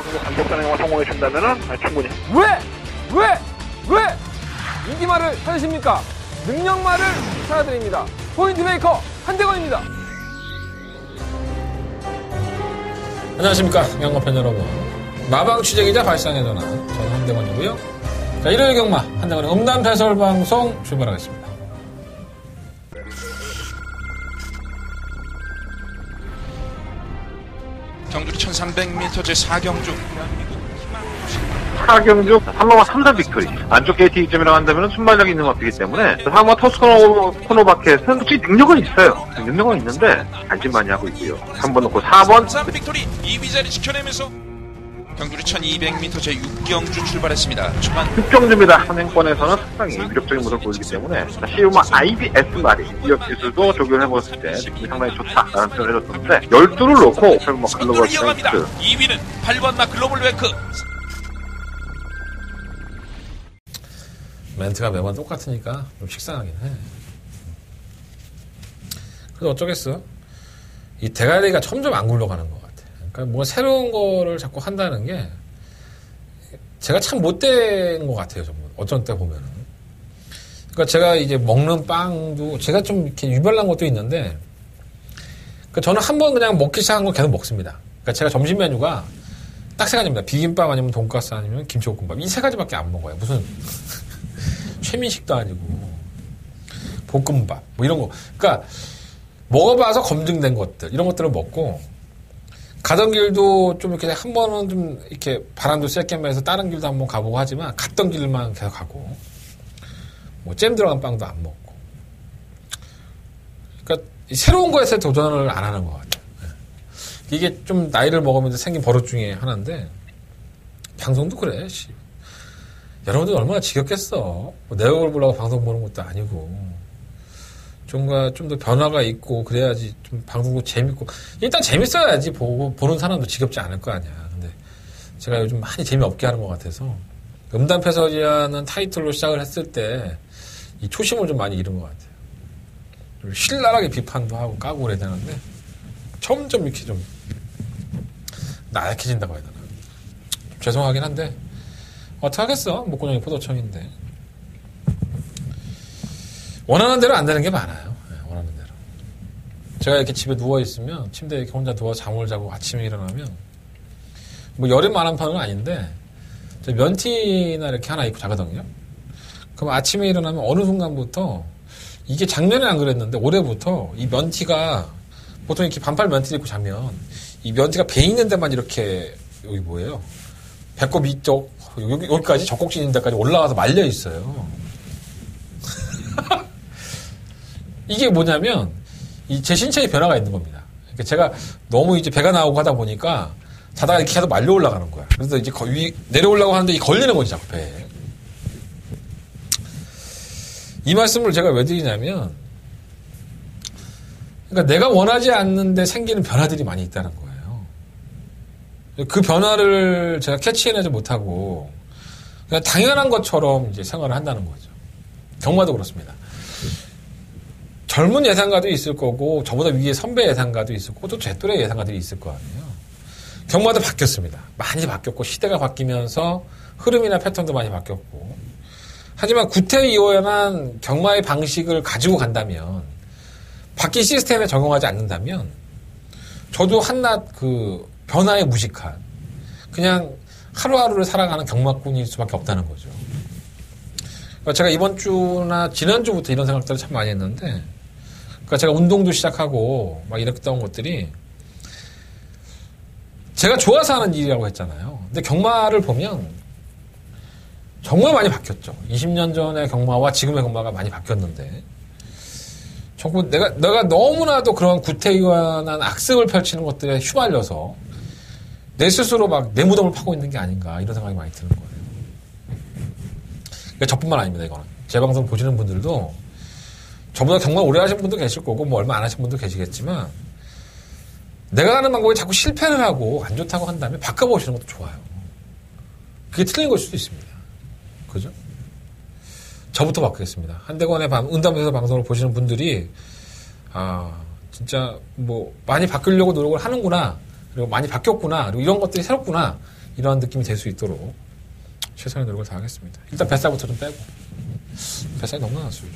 정도 감독단행과 성공해 준다면은 충분히. 왜 인기말을 찾으십니까? 능력말을 찾아드립니다. 포인트 메이커 한대건입니다. 안녕하십니까 경마팬 여러분. 마방 취재기자 발상의 전화 저는 한대건이고요. 자, 일요일 경마 한대건의 음담 해설 방송 출발하겠습니다. 경주리 1300m 제4경주 4경주 상마와 3단 빅토리. 안쪽 게이트 이점이라고 한다면 순발력이 있는 마피기 때문에 상마 토스코노 코노바켓은 솔직히 능력은 있어요. 능력은 있는데 관심 많이 하고 있고요. 3번 놓고 4번 3 빅토리 2위 자리 지켜내면서 경주리 1200m 제6경주 출발했습니다. 초반 흑경주입니다. 선행권에서는 상당히 위력적인 모습을 보이기 때문에 시우마 IBS 말이 기업 기술도 적용해봤을 때 느낌이 상당히 좋다라는 표현을 해줬었는데 12를 놓고 결국 글로벌 이어갑니다. 2위는 8번 막 글로벌 웨크. 멘트가 매번 똑같으니까 좀 식상하긴 해. 그래도 어쩌겠어. 이 대가리가 점점 안 굴러가는 것 같아. 그러니까 뭐 새로운 거를 자꾸 한다는 게 제가 참 못된 것 같아요. 전부. 어쩐 때 보면은. 그러니까 제가 이제 먹는 빵도 제가 좀 이렇게 유별난 것도 있는데 그러니까 저는 한번 그냥 먹기 시작한 거 계속 먹습니다. 그러니까 제가 점심 메뉴가 딱 세 가지입니다. 비빔밥 아니면 돈가스 아니면 김치볶음밥. 이 세 가지밖에 안 먹어요. 무슨 최민식도 아니고 볶음밥 뭐 이런 거. 그러니까 먹어봐서 검증된 것들 이런 것들을 먹고 가던 길도 좀 이렇게 한 번은 좀 이렇게 바람도 쐴게 해서 다른 길도 한번 가보고 하지만 갔던 길만 계속 가고 뭐 잼 들어간 빵도 안 먹고. 그러니까 새로운 거에서 도전을 안 하는 것 같아요. 이게 좀 나이를 먹으면서 생긴 버릇 중에 하나인데 방송도 그래. 여러분들 얼마나 지겹겠어. 내 얼굴 보려고 방송 보는 것도 아니고. 좀 더 변화가 있고, 그래야지 좀 방송도 재밌고. 일단 재밌어야지 보는 사람도 지겹지 않을 거 아니야. 근데 제가 요즘 많이 재미없게 하는 것 같아서. 음담패설이라는 타이틀로 시작을 했을 때, 이 초심을 좀 많이 잃은 것 같아요. 좀 신랄하게 비판도 하고 까고 그래야 되는데, 점점 이렇게 좀, 나약해진다고 해야 되나. 좀 죄송하긴 한데, 어떡하겠어. 목구멍이 포도청인데. 원하는 대로 안 되는 게 많아요. 네, 원하는 대로. 제가 이렇게 집에 누워있으면, 침대에 이렇게 혼자 누워 잠을 자고 아침에 일어나면, 뭐 열이 많은 편은 아닌데, 저 면티나 이렇게 하나 입고 자거든요. 그럼 아침에 일어나면 어느 순간부터, 이게 작년에 안 그랬는데, 올해부터 이 면티가, 보통 이렇게 반팔 면티를 입고 자면, 이 면티가 배 있는 데만 이렇게, 여기 뭐예요? 배꼽 위쪽, 여기까지 젖꼭지 있는 데까지 올라가서 말려 있어요. 이게 뭐냐면 제 신체에 변화가 있는 겁니다. 그러니까 제가 너무 이제 배가 나오고 하다 보니까 자다가 이렇게 계속 말려 올라가는 거야. 그래서 이제 내려오려고 하는데 이 걸리는 거지 자꾸 배에. 이 말씀을 제가 왜 드리냐면 그러니까 내가 원하지 않는데 생기는 변화들이 많이 있다는 거예요. 그 변화를 제가 캐치해내지 못하고 그냥 당연한 것처럼 이제 생활을 한다는 거죠. 경마도 그렇습니다. 젊은 예상가도 있을 거고 저보다 위에 선배 예상가도 있을 거고 또 제 또래 예상가들이 있을 거 아니에요. 경마도 바뀌었습니다. 많이 바뀌었고 시대가 바뀌면서 흐름이나 패턴도 많이 바뀌었고 하지만 구태의원한 경마의 방식을 가지고 간다면 바뀐 시스템에 적용하지 않는다면 저도 한낱 변화에 무식한 그냥 하루하루를 살아가는 경마꾼일 수밖에 없다는 거죠. 그러니까 제가 이번 주나 지난주부터 이런 생각들을 참 많이 했는데 그러니까 제가 운동도 시작하고 막 이랬던 것들이 제가 좋아서 하는 일이라고 했잖아요. 근데 경마를 보면 정말 많이 바뀌었죠. 20년 전의 경마와 지금의 경마가 많이 바뀌었는데 정말 내가 너무나도 그런 구태의원한 악습을 펼치는 것들에 휘말려서 내 스스로 막 내 무덤을 파고 있는 게 아닌가 이런 생각이 많이 드는 거예요. 그러니까 저뿐만 아닙니다. 이거는 제 방송 보시는 분들도 저보다 정말 오래 하신 분도 계실 거고 뭐 얼마 안 하신 분도 계시겠지만 내가 하는 방법이 자꾸 실패를 하고 안 좋다고 한다면 바꿔보시는 것도 좋아요. 그게 틀린 걸 수도 있습니다. 그죠? 저부터 바꾸겠습니다. 한대건의 은담에서 방송을 보시는 분들이 진짜 뭐 많이 바꾸려고 노력을 하는구나. 그리고 많이 바뀌었구나. 그리고 이런 것들이 새롭구나. 이런 느낌이 될 수 있도록 최선의 노력을 다하겠습니다. 일단 뱃살부터 좀 빼고. 뱃살이 너무 나왔어요.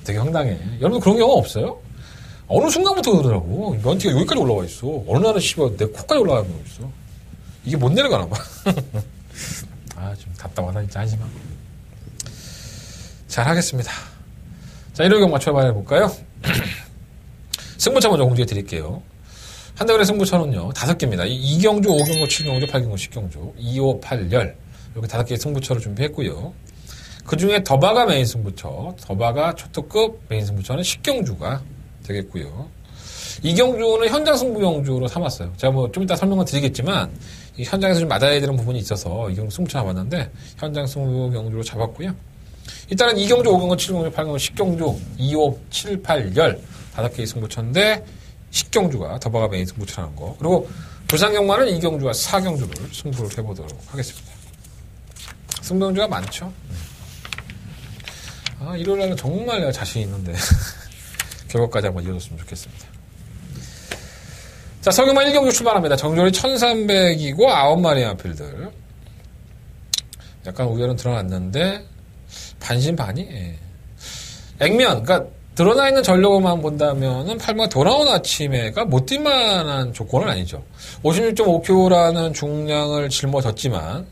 되게 황당해. 여러분 그런 경우 없어요? 어느 순간부터 그러더라고. 면티가 여기까지 올라와 있어. 어느 날은 씨발 내 코까지 올라가는 거 있어. 이게 못 내려가나 봐. 아, 좀 답답하다 진짜 한심하고. 잘 하겠습니다. 자, 1월 경마 출발해 볼까요? 승부처 먼저 공지해 드릴게요. 한대원의 승부처는요, 5개입니다. 이경주, 5경주, 7경주, 8경주, 10경주, 2, 5, 8, 10. 이렇게 5개의 승부처를 준비했고요. 그 중에 더바가 메인 승부처, 더바가 초특급 메인 승부처는 10경주가 되겠고요. 이경주는 현장 승부 경주로 삼았어요. 제가 뭐 좀 이따 설명을 드리겠지만, 이 현장에서 좀 맞아야 되는 부분이 있어서 이경주 승부처 잡았는데, 현장 승부 경주로 잡았고요. 일단은 2경주, 5경주, 7경주, 8경주, 10경주, 2, 5, 7, 8, 10. 5개의 승부처인데, 10경주가 더바가 메인 승부처라는 거. 그리고 부산경마는 2경주와 4경주를 승부를 해보도록 하겠습니다. 승부경주가 많죠. 아, 일요일날은 정말 내가 자신 있는데 결과까지 한번 이어졌으면 좋겠습니다. 자, 서경마 1경주 출발합니다. 정조리 1300이고 9마리의 마필들. 약간 우열은 드러났는데 반신반의. 예. 액면, 그러니까 드러나 있는 전력만 본다면은 8마 돌아온 아침에가 못 뛸만한 조건은 아니죠. 56.5kg라는 중량을 짊어졌지만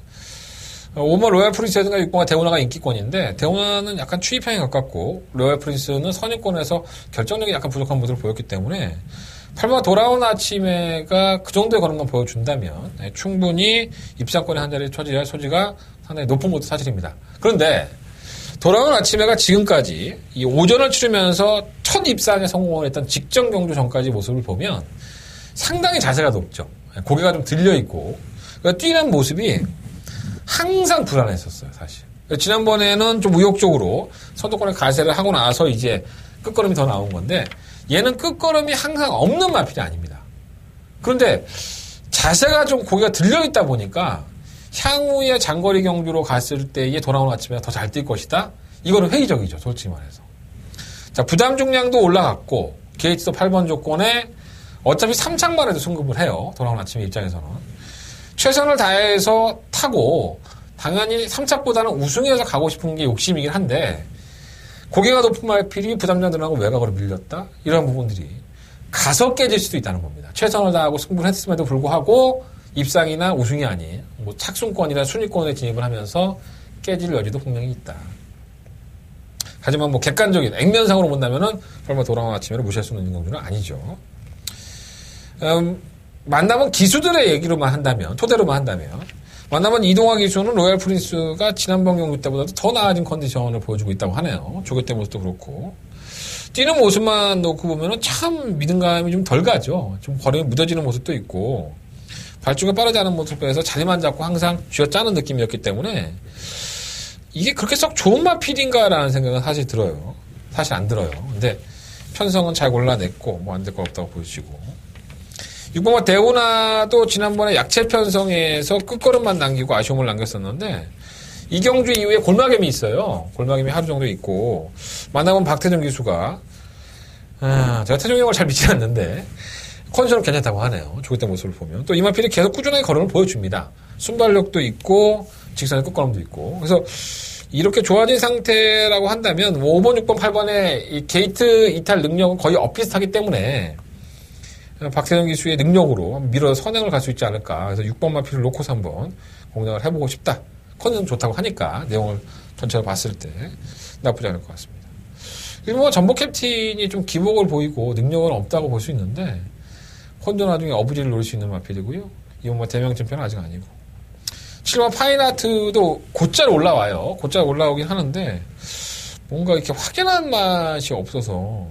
5마 로얄 프린스라든가 6마 대우나가 인기권인데 대우나는 약간 추이평에 가깝고 로얄 프린스는 선입권에서 결정력이 약간 부족한 모습을 보였기 때문에 8마 돌아온 아침에가 그 정도의 걸음만 보여준다면 충분히 입상권에 한 자리에 처지할 소지가 상당히 높은 것도 사실입니다. 그런데 돌아온 아침에가 지금까지 이 오전을 치르면서 첫 입상에 성공을 했던 직전 경주 전까지 모습을 보면 상당히 자세가 높죠. 고개가 좀 들려있고 그러니까 뛰는 모습이 항상 불안했었어요, 사실. 지난번에는 좀 의욕적으로 선두권에 가세를 하고 나서 이제 끝걸음이 더 나온 건데 얘는 끝걸음이 항상 없는 마필이 아닙니다. 그런데 자세가 좀 고개가 들려있다 보니까 향후에 장거리 경주로 갔을 때에 돌아오는 아침에 더 잘 뛸 것이다? 이거는 회의적이죠, 솔직히 말해서. 자, 부담 중량도 올라갔고, 게이트도 8번 조건에 어차피 3착만 해도 승급을 해요, 돌아오는 아침의 입장에서는. 최선을 다해서 타고, 당연히 3착보다는 우승해서 가고 싶은 게 욕심이긴 한데, 고개가 높은 마필이 부담량 늘어나고 외곽으로 밀렸다? 이런 부분들이 가서 깨질 수도 있다는 겁니다. 최선을 다하고 승부를 했음에도 불구하고, 입상이나 우승이 아닌 뭐 착순권이나 순위권에 진입을 하면서 깨질 여지도 분명히 있다. 하지만 뭐 객관적인 액면상으로 본다면은 설마 돌아온 아침에를 무시할 수 있는 경주는 아니죠. 만남은 기수들의 얘기로만 한다면, 토대로만 한다면 만남은 이동화 기수는 로얄 프린스가 지난번 경주 때보다도 더 나아진 컨디션을 보여주고 있다고 하네요. 조교 때 모습도 그렇고 뛰는 모습만 놓고 보면은 참 믿음감이 좀 덜 가죠. 좀 거리에 무뎌지는 모습도 있고. 발주가 빠르지 않은 모습에서 자리만 잡고 항상 쥐어짜는 느낌이었기 때문에 이게 그렇게 썩 좋은 마필인가라는 생각은 사실 들어요. 사실 안 들어요. 근데 편성은 잘 골라냈고 뭐 안 될 거 없다고 보시고 6번마 대우나도 지난번에 약체 편성에서 끝걸음만 남기고 아쉬움을 남겼었는데 이경주 이후에 골마겜이 있어요. 골마겜이 하루 정도 있고 만나본 박태정 기수가 제가 태종이 형을 잘 믿지 않는데 컨디션은 괜찮다고 하네요. 조기 때 모습을 보면. 또 이마필이 계속 꾸준하게 걸음을 보여줍니다. 순발력도 있고, 직선의 끝걸음도 있고. 그래서 이렇게 좋아진 상태라고 한다면, 5번, 6번, 8번의 이 게이트 이탈 능력은 거의 엇비슷하기 때문에, 박태정 기수의 능력으로 밀어서 선행을 갈 수 있지 않을까. 그래서 6번 마필을 놓고서 한번 공략을 해보고 싶다. 컨디션 좋다고 하니까, 내용을 전체로 봤을 때 나쁘지 않을 것 같습니다. 일본 전복 캡틴이 좀 기복을 보이고, 능력은 없다고 볼 수 있는데, 혼자 나중에 어부지를 노릴 수 있는 마필이고요. 이번 뭐 대명 챔피언은 아직 아니고. 7번 파인아트도 곧잘 올라와요. 곧잘 올라오긴 하는데 뭔가 이렇게 확연한 맛이 없어서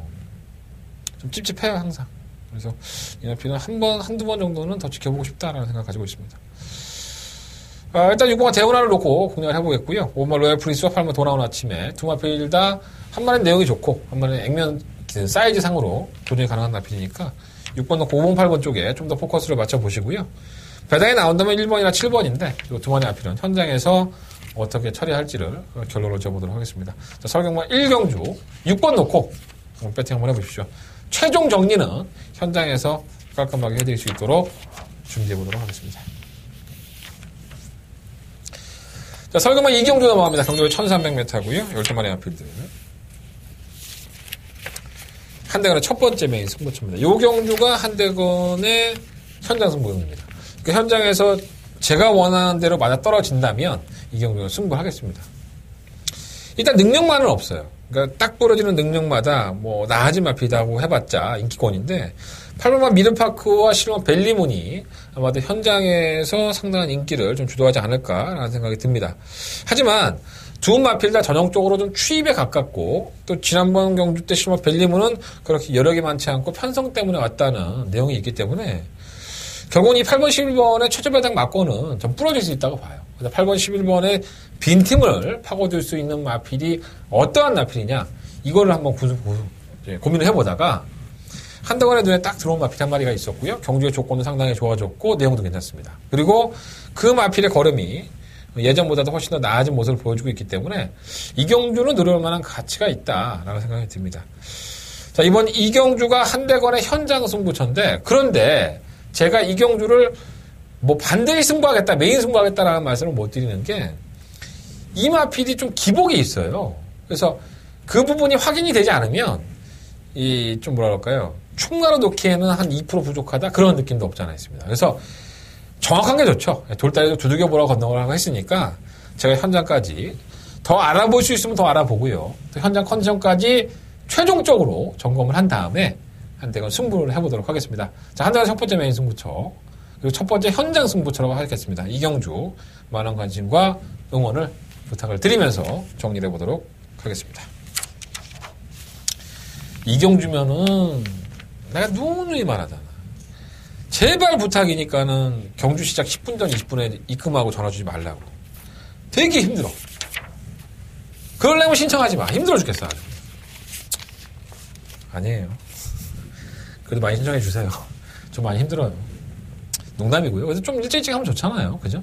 좀 찝찝해요, 항상. 그래서 이 마필은 한두 번 정도는 더 지켜보고 싶다라는 생각 가지고 있습니다. 일단 6번가 대운하를 놓고 공략을 해보겠고요. 5번 로얄 프린스와 8번 돌아온 아침에 두 마필 다 한 마리는 내용이 좋고 한 마리는 액면 사이즈 상으로 도전이 가능한 마필이니까 6번 놓고 5번, 8번 쪽에 좀 더 포커스를 맞춰보시고요. 배당이 나온다면 1번이나 7번인데 두 마리 앞필은 현장에서 어떻게 처리할지를 결론을 지어보도록 하겠습니다. 자, 서경마 1경주 6번 놓고 배팅 한번 해보십시오. 최종 정리는 현장에서 깔끔하게 해드릴 수 있도록 준비해 보도록 하겠습니다. 자, 설금은 이경주 넘어갑니다. 경주가 1300m고요. 12마리 앞필드. 한대건의 첫 번째 메인 승부처입니다. 요 경주가 한대건의 현장 승부입니다. 그 현장에서 제가 원하는 대로 맞아 떨어진다면 이 경주가 승부하겠습니다. 일단 능력만은 없어요. 그러니까 딱 부러지는 능력마다 뭐 나하지 마피다고 해봤자 인기권인데 8번만 미드파크와 실론 벨리문이 아마도 현장에서 상당한 인기를 좀 주도하지 않을까라는 생각이 듭니다. 하지만 두 마필 다 전형적으로 좀 추입에 가깝고 또 지난번 경주 때 실론 벨리문은 그렇게 여력이 많지 않고 편성 때문에 왔다는 내용이 있기 때문에 결국은 이 8번, 11번의 최저배당 막고는 좀 부러질 수 있다고 봐요. 그래서 8번, 11번의 빈틈을 파고들 수 있는 마필이 어떠한 마필이냐 이거를 한번 고민을 해보다가 한동안에 눈에 딱 들어온 마필 한 마리가 있었고요. 경주의 조건도 상당히 좋아졌고 내용도 괜찮습니다. 그리고 그 마필의 걸음이 예전보다도 훨씬 더 나아진 모습을 보여주고 있기 때문에 이 경주는 노려볼 만한 가치가 있다라고 생각이 듭니다. 자, 이번 이 경주가 한대건의 현장 승부처인데 그런데 제가 이 경주를 뭐 반드시 승부하겠다, 메인 승부하겠다라는 말씀을 못 드리는 게 이 마필이 좀 기복이 있어요. 그래서 그 부분이 확인이 되지 않으면 이 좀 뭐라 그럴까요? 충나로 놓기에는 한 2% 부족하다 그런 느낌도 없지 않아 있습니다. 그래서 정확한 게 좋죠. 돌다리도 두들겨 보라고 건너가라고 했으니까 제가 현장까지 더 알아볼 수 있으면 더 알아보고요. 또 현장 컨디션까지 최종적으로 점검을 한 다음에 한대건 승부를 해보도록 하겠습니다. 자, 한대건 첫 번째 메인 승부처 그리고 첫 번째 현장 승부처라고 하겠습니다. 이경주 많은 관심과 응원을 부탁을 드리면서 정리를 해보도록 하겠습니다. 이경주면은 내가 누누이 말하잖아. 제발 부탁이니까는 경주 시작 10분 전 20분에 입금하고 전화 주지 말라고. 되게 힘들어. 그러려면 신청하지 마. 힘들어 죽겠어. 아주. 아니에요. 그래도 많이 신청해 주세요. 좀 많이 힘들어요. 농담이고요. 그래서 좀 일찍 하면 좋잖아요. 그죠?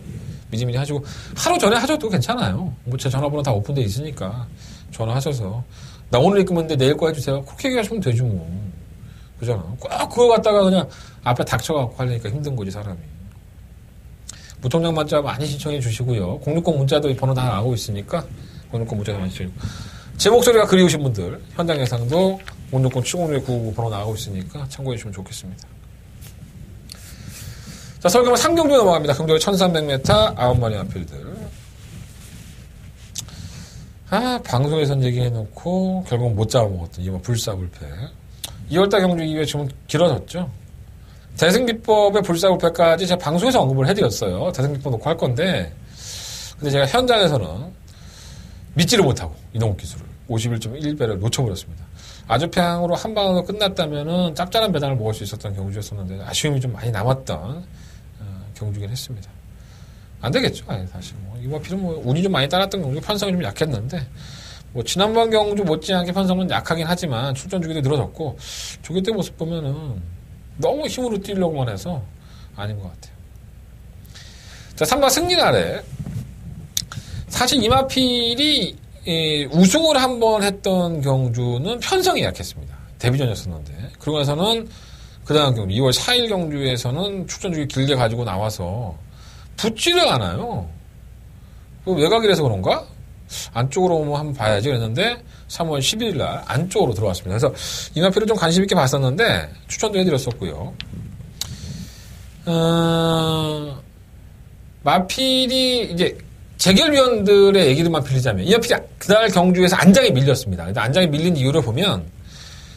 미지미지 하시고 하루 전에 하셔도 괜찮아요. 뭐 제 전화번호 다 오픈돼 있으니까 전화하셔서 나 오늘 입금했는데 내일 거 해주세요. 그렇게 얘기하시면 되지 뭐. 그잖아. 꼭 그거 갖다가 그냥 앞에 닥쳐갖고 하려니까 힘든 거지 사람이. 무통장 문자 많이 신청해 주시고요. 060 문자도 이 번호 다 나오고 있으니까 060 문자도 많이 신청해 주시고 제 목소리가 그리우신 분들 현장 예상도 060-701-999 번호 나오고 있으니까 참고해 주시면 좋겠습니다. 자, 설경은 상경주 넘어갑니다. 경주가 1300m 9마리 앞필드. 방송에선 얘기해놓고 결국 못 잡아먹었던 이번 불사불패. 2월달 경주 이후에 지금 길어졌죠. 대승기법의 불사불패까지 제가 방송에서 언급을 해드렸어요. 대승기법 놓고 할 건데 근데 제가 현장에서는 믿지를 못하고 이동욱 기술을 51.1배를 놓쳐버렸습니다. 아주평으로 한 방으로 끝났다면은 짭짤한 배당을 먹을 수 있었던 경주였었는데 아쉬움이 좀 많이 남았던 경주긴 했습니다. 안 되겠죠. 아니, 사실 뭐 이번 필은 뭐 운이 좀 많이 따랐던 경주 편성이 좀 약했는데 뭐 지난번 경주 못지않게 편성은 약하긴 하지만 출전 주기도 늘어졌고 조기 때 모습 보면은 너무 힘으로 뛰려고만 해서 아닌 것 같아요. 자, 3번 승리날에 사실 이마필이 우승을 한번 했던 경주는 편성이 약했습니다. 데뷔전이었었는데 그러고 나서는 그 다음 경주 2월 4일 경주에서는 출전주기 길게 가지고 나와서 붙지를 않아요. 외곽이라서 그런가? 안쪽으로 오면 한번 봐야지 그랬는데 3월 11일 날 안쪽으로 들어왔습니다. 그래서 이마필을 좀 관심 있게 봤었는데 추천도 해드렸었고요. 마필이 이제 재결위원들의 얘기들만 빌리자면 이마필이 그날 경주에서 안장이 밀렸습니다. 근데 안장이 밀린 이유를 보면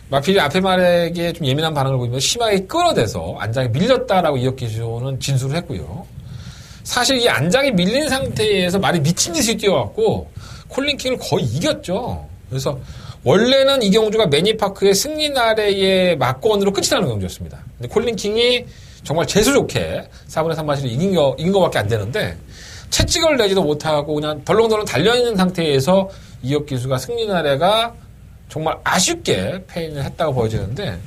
마필이 앞에 말에게 좀 예민한 반응을 보이면 심하게 끌어대서 안장이 밀렸다라고 이혁 기수는 진술을 했고요. 사실 이 안장이 밀린 상태에서 말이 미친 듯이 뛰어왔고 콜린킹을 거의 이겼죠. 그래서 원래는 이 경주가 매니파크의 승리 날의 막권으로 끝이 나는 경주였습니다. 근데 콜린킹이 정말 재수 좋게 4분의 3 마시를 이긴 거밖에 안 되는데 채찍을 내지도 못하고 그냥 덜렁덜렁 달려있는 상태에서 이혁 기수가 승리 날에가 정말 아쉽게 패인을 했다고 보여지는데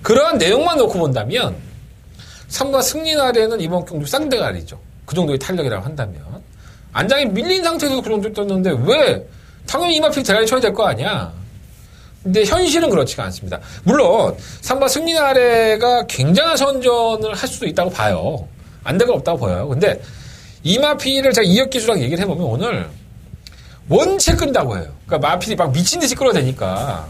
그러한 내용만 놓고 본다면 3번 승리 날에는 이번 경주 쌍대가리죠. 그 정도의 탄력이라고 한다면 안장이 밀린 상태에서 그 정도 떴는데 왜 당연히 이마필 대가리 쳐야 될 거 아니야. 근데 현실은 그렇지가 않습니다. 물론 3번 승리 아래가 굉장한 선전을 할 수도 있다고 봐요. 안 될 건 없다고 보여요. 근데 이 마필을 제가 이혁 기수랑 얘기를 해보면 오늘 원체 끈다고 해요. 그러니까 마필이 막 미친 듯이 끌어대니까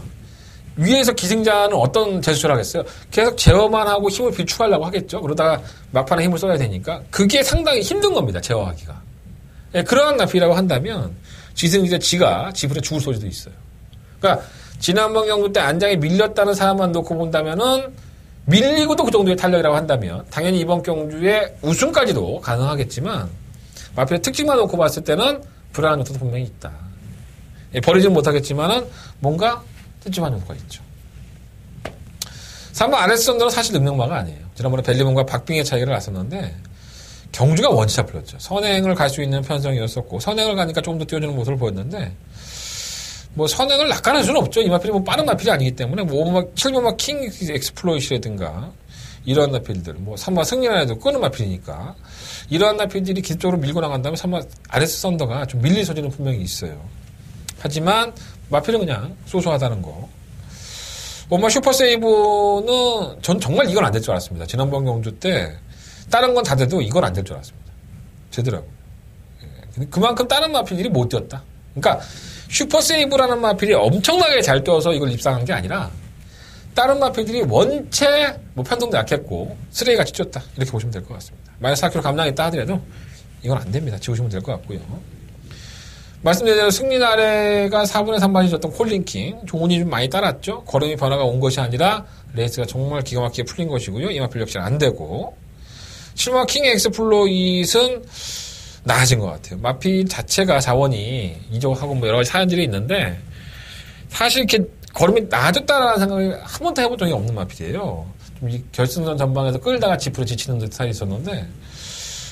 위에서 기승자는 어떤 제스처를 하겠어요? 계속 제어만 하고 힘을 비축하려고 하겠죠. 그러다가 막판에 힘을 써야 되니까 그게 상당히 힘든 겁니다. 제어하기가. 예, 그러한 마필이라고 한다면 지승자 지가 지불에 죽을 소리도 있어요. 그러니까 지난번 경주 때 안장에 밀렸다는 사람만 놓고 본다면은 밀리고도 그 정도의 탄력이라고 한다면 당연히 이번 경주에 우승까지도 가능하겠지만 마필의 특징만 놓고 봤을 때는 불안한 요소도 분명히 있다. 예, 버리지는 못하겠지만은 뭔가 찝찝한 요소가 있죠. 3번 아레스선더는 사실 능력마가 아니에요. 지난번에 벨리몬과 박빙의 차이를 나섰는데 경주가 원치 잡혔죠. 선행을 갈 수 있는 편성이었었고 선행을 가니까 조금 더 뛰어주는 모습을 보였는데 뭐 선행을 낙관할 수는 없죠. 이 마필이 뭐 빠른 마필이 아니기 때문에 뭐 7번 킹 엑스플로이시라든가 이러한 마필들 뭐 3번 승리라도 끄는 마필이니까 이러한 마필들이 기습적으로 밀고 나간다면 3번 아레스 썬더가 좀 밀릴 소지는 분명히 있어요. 하지만 마필은 그냥 소소하다는 거. 엄마 슈퍼세이브는 전 정말 이건 안 될 줄 알았습니다. 지난번 경주 때 다른 건 다 돼도 이건 안 될 줄 알았습니다. 되더라고요. 그만큼 다른 마필들이 못 뛰었다. 그러니까 슈퍼세이브라는 마필이 엄청나게 잘 뛰어서 이걸 입상한 게 아니라 다른 마필들이 원체 뭐 편성도 약했고 쓰레기같이 뛰었다. 이렇게 보시면 될 것 같습니다. 만약 4kg 감량했다 하더라도 이건 안 됩니다. 지우시면 될 것 같고요. 말씀드린 대로 승리 아래가 4분의 3반이 줬던 콜린킹 종운이 좀 많이 따랐죠. 걸음이 변화가 온 것이 아니라 레이스가 정말 기가 막히게 풀린 것이고요. 이 마필 역시 안 되고 7번 킹 엑스플로잇은 나아진 것 같아요. 마필 자체가 자원이 이적하고 뭐 여러 가지 사연들이 있는데 사실 이렇게 걸음이 나아졌다라는 생각을 한 번도 해본 적이 없는 마필이에요. 좀 이 결승전 전방에서 끌다가 지프로 지치는 듯한 있었는데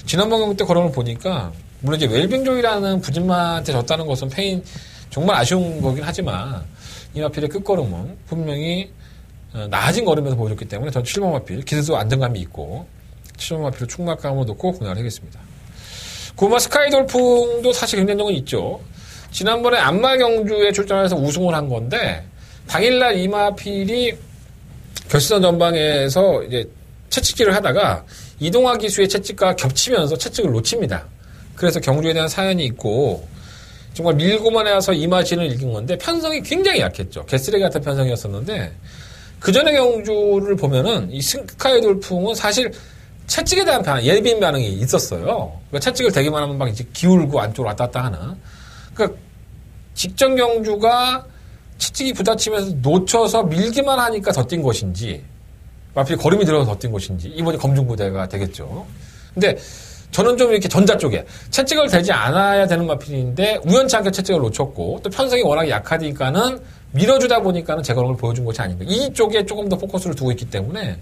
지난번 경기 때 걸음을 보니까 물론 이제 웰빙족이라는 부진마한테 졌다는 것은 페인 정말 아쉬운 거긴 하지만 이 마필의 끝걸음은 분명히 나아진 걸음에서 보여줬기 때문에 전 7번 마필 기술도 안정감이 있고 7번 마필을 충막감으로 놓고 공략을 하겠습니다. 9번 스카이돌풍도 사실 굉장히 있죠. 지난번에 안마 경주에 출전해서 우승을 한 건데 당일날 이 마필이 결승전 전방에서 이제 채찍질을 하다가 이동화 기수의 채찍과 겹치면서 채찍을 놓칩니다. 그래서 경주에 대한 사연이 있고 정말 밀고만 해서 이마진을 이긴 건데 편성이 굉장히 약했죠. 개쓰레기 같은 편성이었었는데 그 전에 경주를 보면은 이 스카이돌풍은 사실 채찍에 대한 예빈 반응이 있었어요. 그러니까 채찍을 대기만 하면 막 이제 기울고 안쪽으로 왔다 갔다 하나. 그러니까 직전 경주가 채찍이 부딪히면서 놓쳐서 밀기만 하니까 더 뛴 것인지 마필 걸음이 들어서 더 뛴 것인지 이번이 검증부대가 되겠죠. 근데 저는 좀 이렇게 전자 쪽에 채찍을 대지 않아야 되는 마필인데 우연치 않게 채찍을 놓쳤고 또 편성이 워낙 약하니까는 밀어주다 보니까는 제 걸음을 보여준 것이 아닌가. 이쪽에 조금 더 포커스를 두고 있기 때문에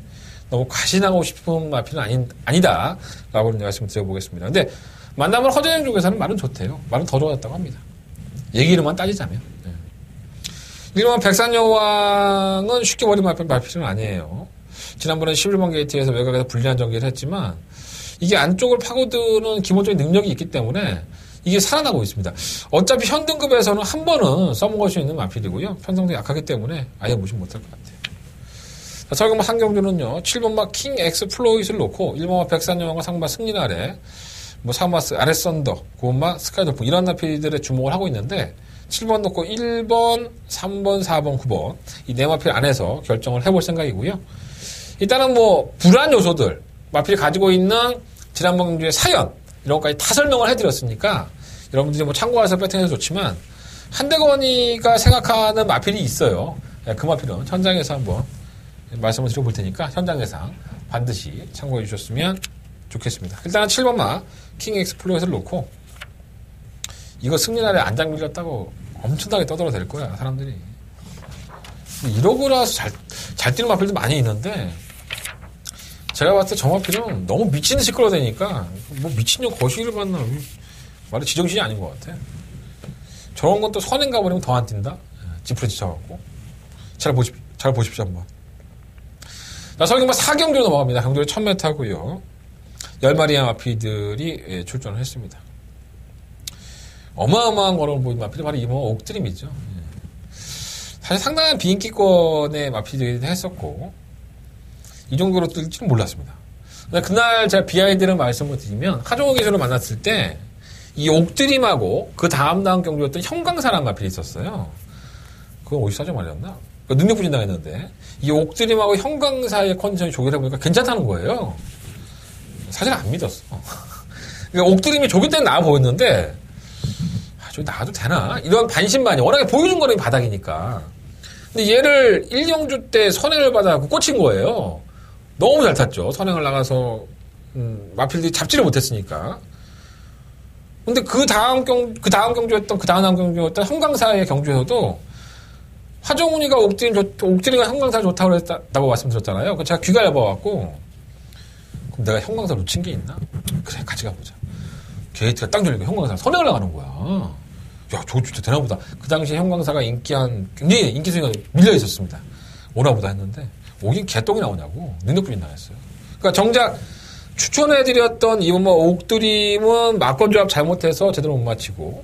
너무 과신하고 싶은 마필은 아니다. 라고 말씀을 드려보겠습니다. 근데 만나면 허재영 쪽에서는 말은 좋대요. 말은 더 좋았다고 합니다. 얘기 이름만 따지자면. 네. 이름은 백산여왕은 쉽게 버린 마필은 아니에요. 지난번에 11번 게이트에서 외곽에서 불리한 전개를 했지만 이게 안쪽을 파고드는 기본적인 능력이 있기 때문에 이게 살아나고 있습니다. 어차피 현 등급에서는 한 번은 써먹을 수 있는 마필이고요. 편성도 약하기 때문에 아예 무시 못할 것 같아요. 자, 저희가 한경주는요, 7번마 킹 엑스플로잇을 놓고 1번마 백산여왕과 3번마 승리나래, 뭐 3번마 아레선더, 9번마 스카이돌풍 이런 마필들의 주목을 하고 있는데 7번 놓고 1번, 3번, 4번, 9번 이 네 마필 안에서 결정을 해볼 생각이고요. 일단은 뭐 불안 요소들 마필이 가지고 있는 지난번 경주의 사연 이런 것까지 다 설명을 해드렸으니까 여러분들이 뭐 참고해서 배팅해도 좋지만 한대건이가 생각하는 마필이 있어요. 그 마필은 현장에서 한번 말씀을 드려볼 테니까 현장 예상 반드시 참고해 주셨으면 좋겠습니다. 일단은 7번마 킹 엑스플로잇을 놓고 이거 승리날에 안장 밀렸다고 엄청나게 떠들어 댈 거야 사람들이. 이러고 나서 잘 뛰는 마필도 많이 있는데 제가 봤을 때 저 마필은 너무 미친 듯이 끌어대니까 뭐 미친년 거시기를 받나 말이 지정신이 아닌 것 같아. 저런 건 또 선행 가버리면 더 안 뛴다. 지푸려 지쳐갖고 잘 보십시오 한번. 자, 설경마 4경주로 넘어갑니다. 경주에 1000m고요. 10마리의 마필들이 출전을 했습니다. 어마어마한 거를 보인 마필이 바로 이번 옥드림이죠. 사실 상당한 비인기권의 마필들이 했었고 이 정도로 뜰 줄은 몰랐습니다. 근데 그날 제가 비하인드를 말씀을 드리면 하정우 기수를 만났을 때 이 옥드림하고 그 다음 경주였던 형광사라는 마필이 있었어요. 그건 어디서 사정 말이었나? 능력 부진당했는데 이 옥드림하고 형광사의 컨디션이 조결해보니까 괜찮다는 거예요. 사실 안 믿었어. 그러니까 옥드림이 조기 때는 나아 보였는데 저 나가도 되나? 이런 반신반의 워낙에 보여준 거는 바닥이니까. 근데 얘를 1경주 때 선행을 받아갖고 꽂힌 거예요. 너무 잘 탔죠. 선행을 나가서 마필들이 잡지를 못했으니까. 근데 그 다음 경주였던 형광사의 경주에서도 하정훈이가 옥드림과 형광사 좋다고 했다고 말씀드렸잖아요. 그 제가 귀가 얇아갖고 그럼 내가 형광사 놓친 게 있나? 그래 같이 가보자. 게이트가 딱 열리고 형광사 선행을 나가는 거야. 야, 저거 진짜 되나보다. 그 당시에 형광사가 굉장히 인기 순위가 밀려 있었습니다. 오나보다 했는데 오긴 개똥이 나오냐고 능력부진 나왔어요. 그러니까 정작 추천해드렸던 이번 옥드림은 막건 조합 잘못해서 제대로 못 마치고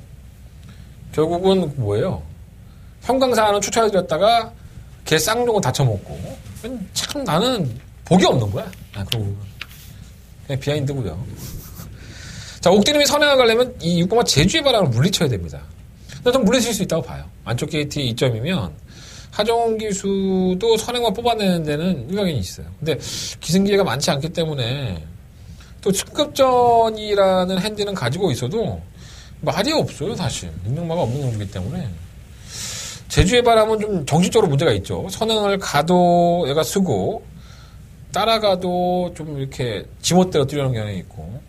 결국은 뭐예요? 형광사는 추천해드렸다가 걔 쌍둥을 다쳐먹고 참 나는 복이 없는 거야. 그리고 그냥 비하인드고요. 자, 옥드림이 선행을 가려면 이 6번마 제주의 바람을 물리쳐야 됩니다. 근데 좀 물리칠 수 있다고 봐요. 안쪽 게이트의 2점이면 하정훈 기수도 선행만 뽑아내는 데는 일각견이 있어요. 근데 기승기회가 많지 않기 때문에 또 승급전이라는 핸디는 가지고 있어도 말이 없어요, 사실. 능력마가 없는 경주이기 때문에. 제주의 바람은 좀 정신적으로 문제가 있죠. 선행을 가도 얘가 쓰고 따라가도 좀 이렇게 지멋대로 뛰려는 경향이 있고.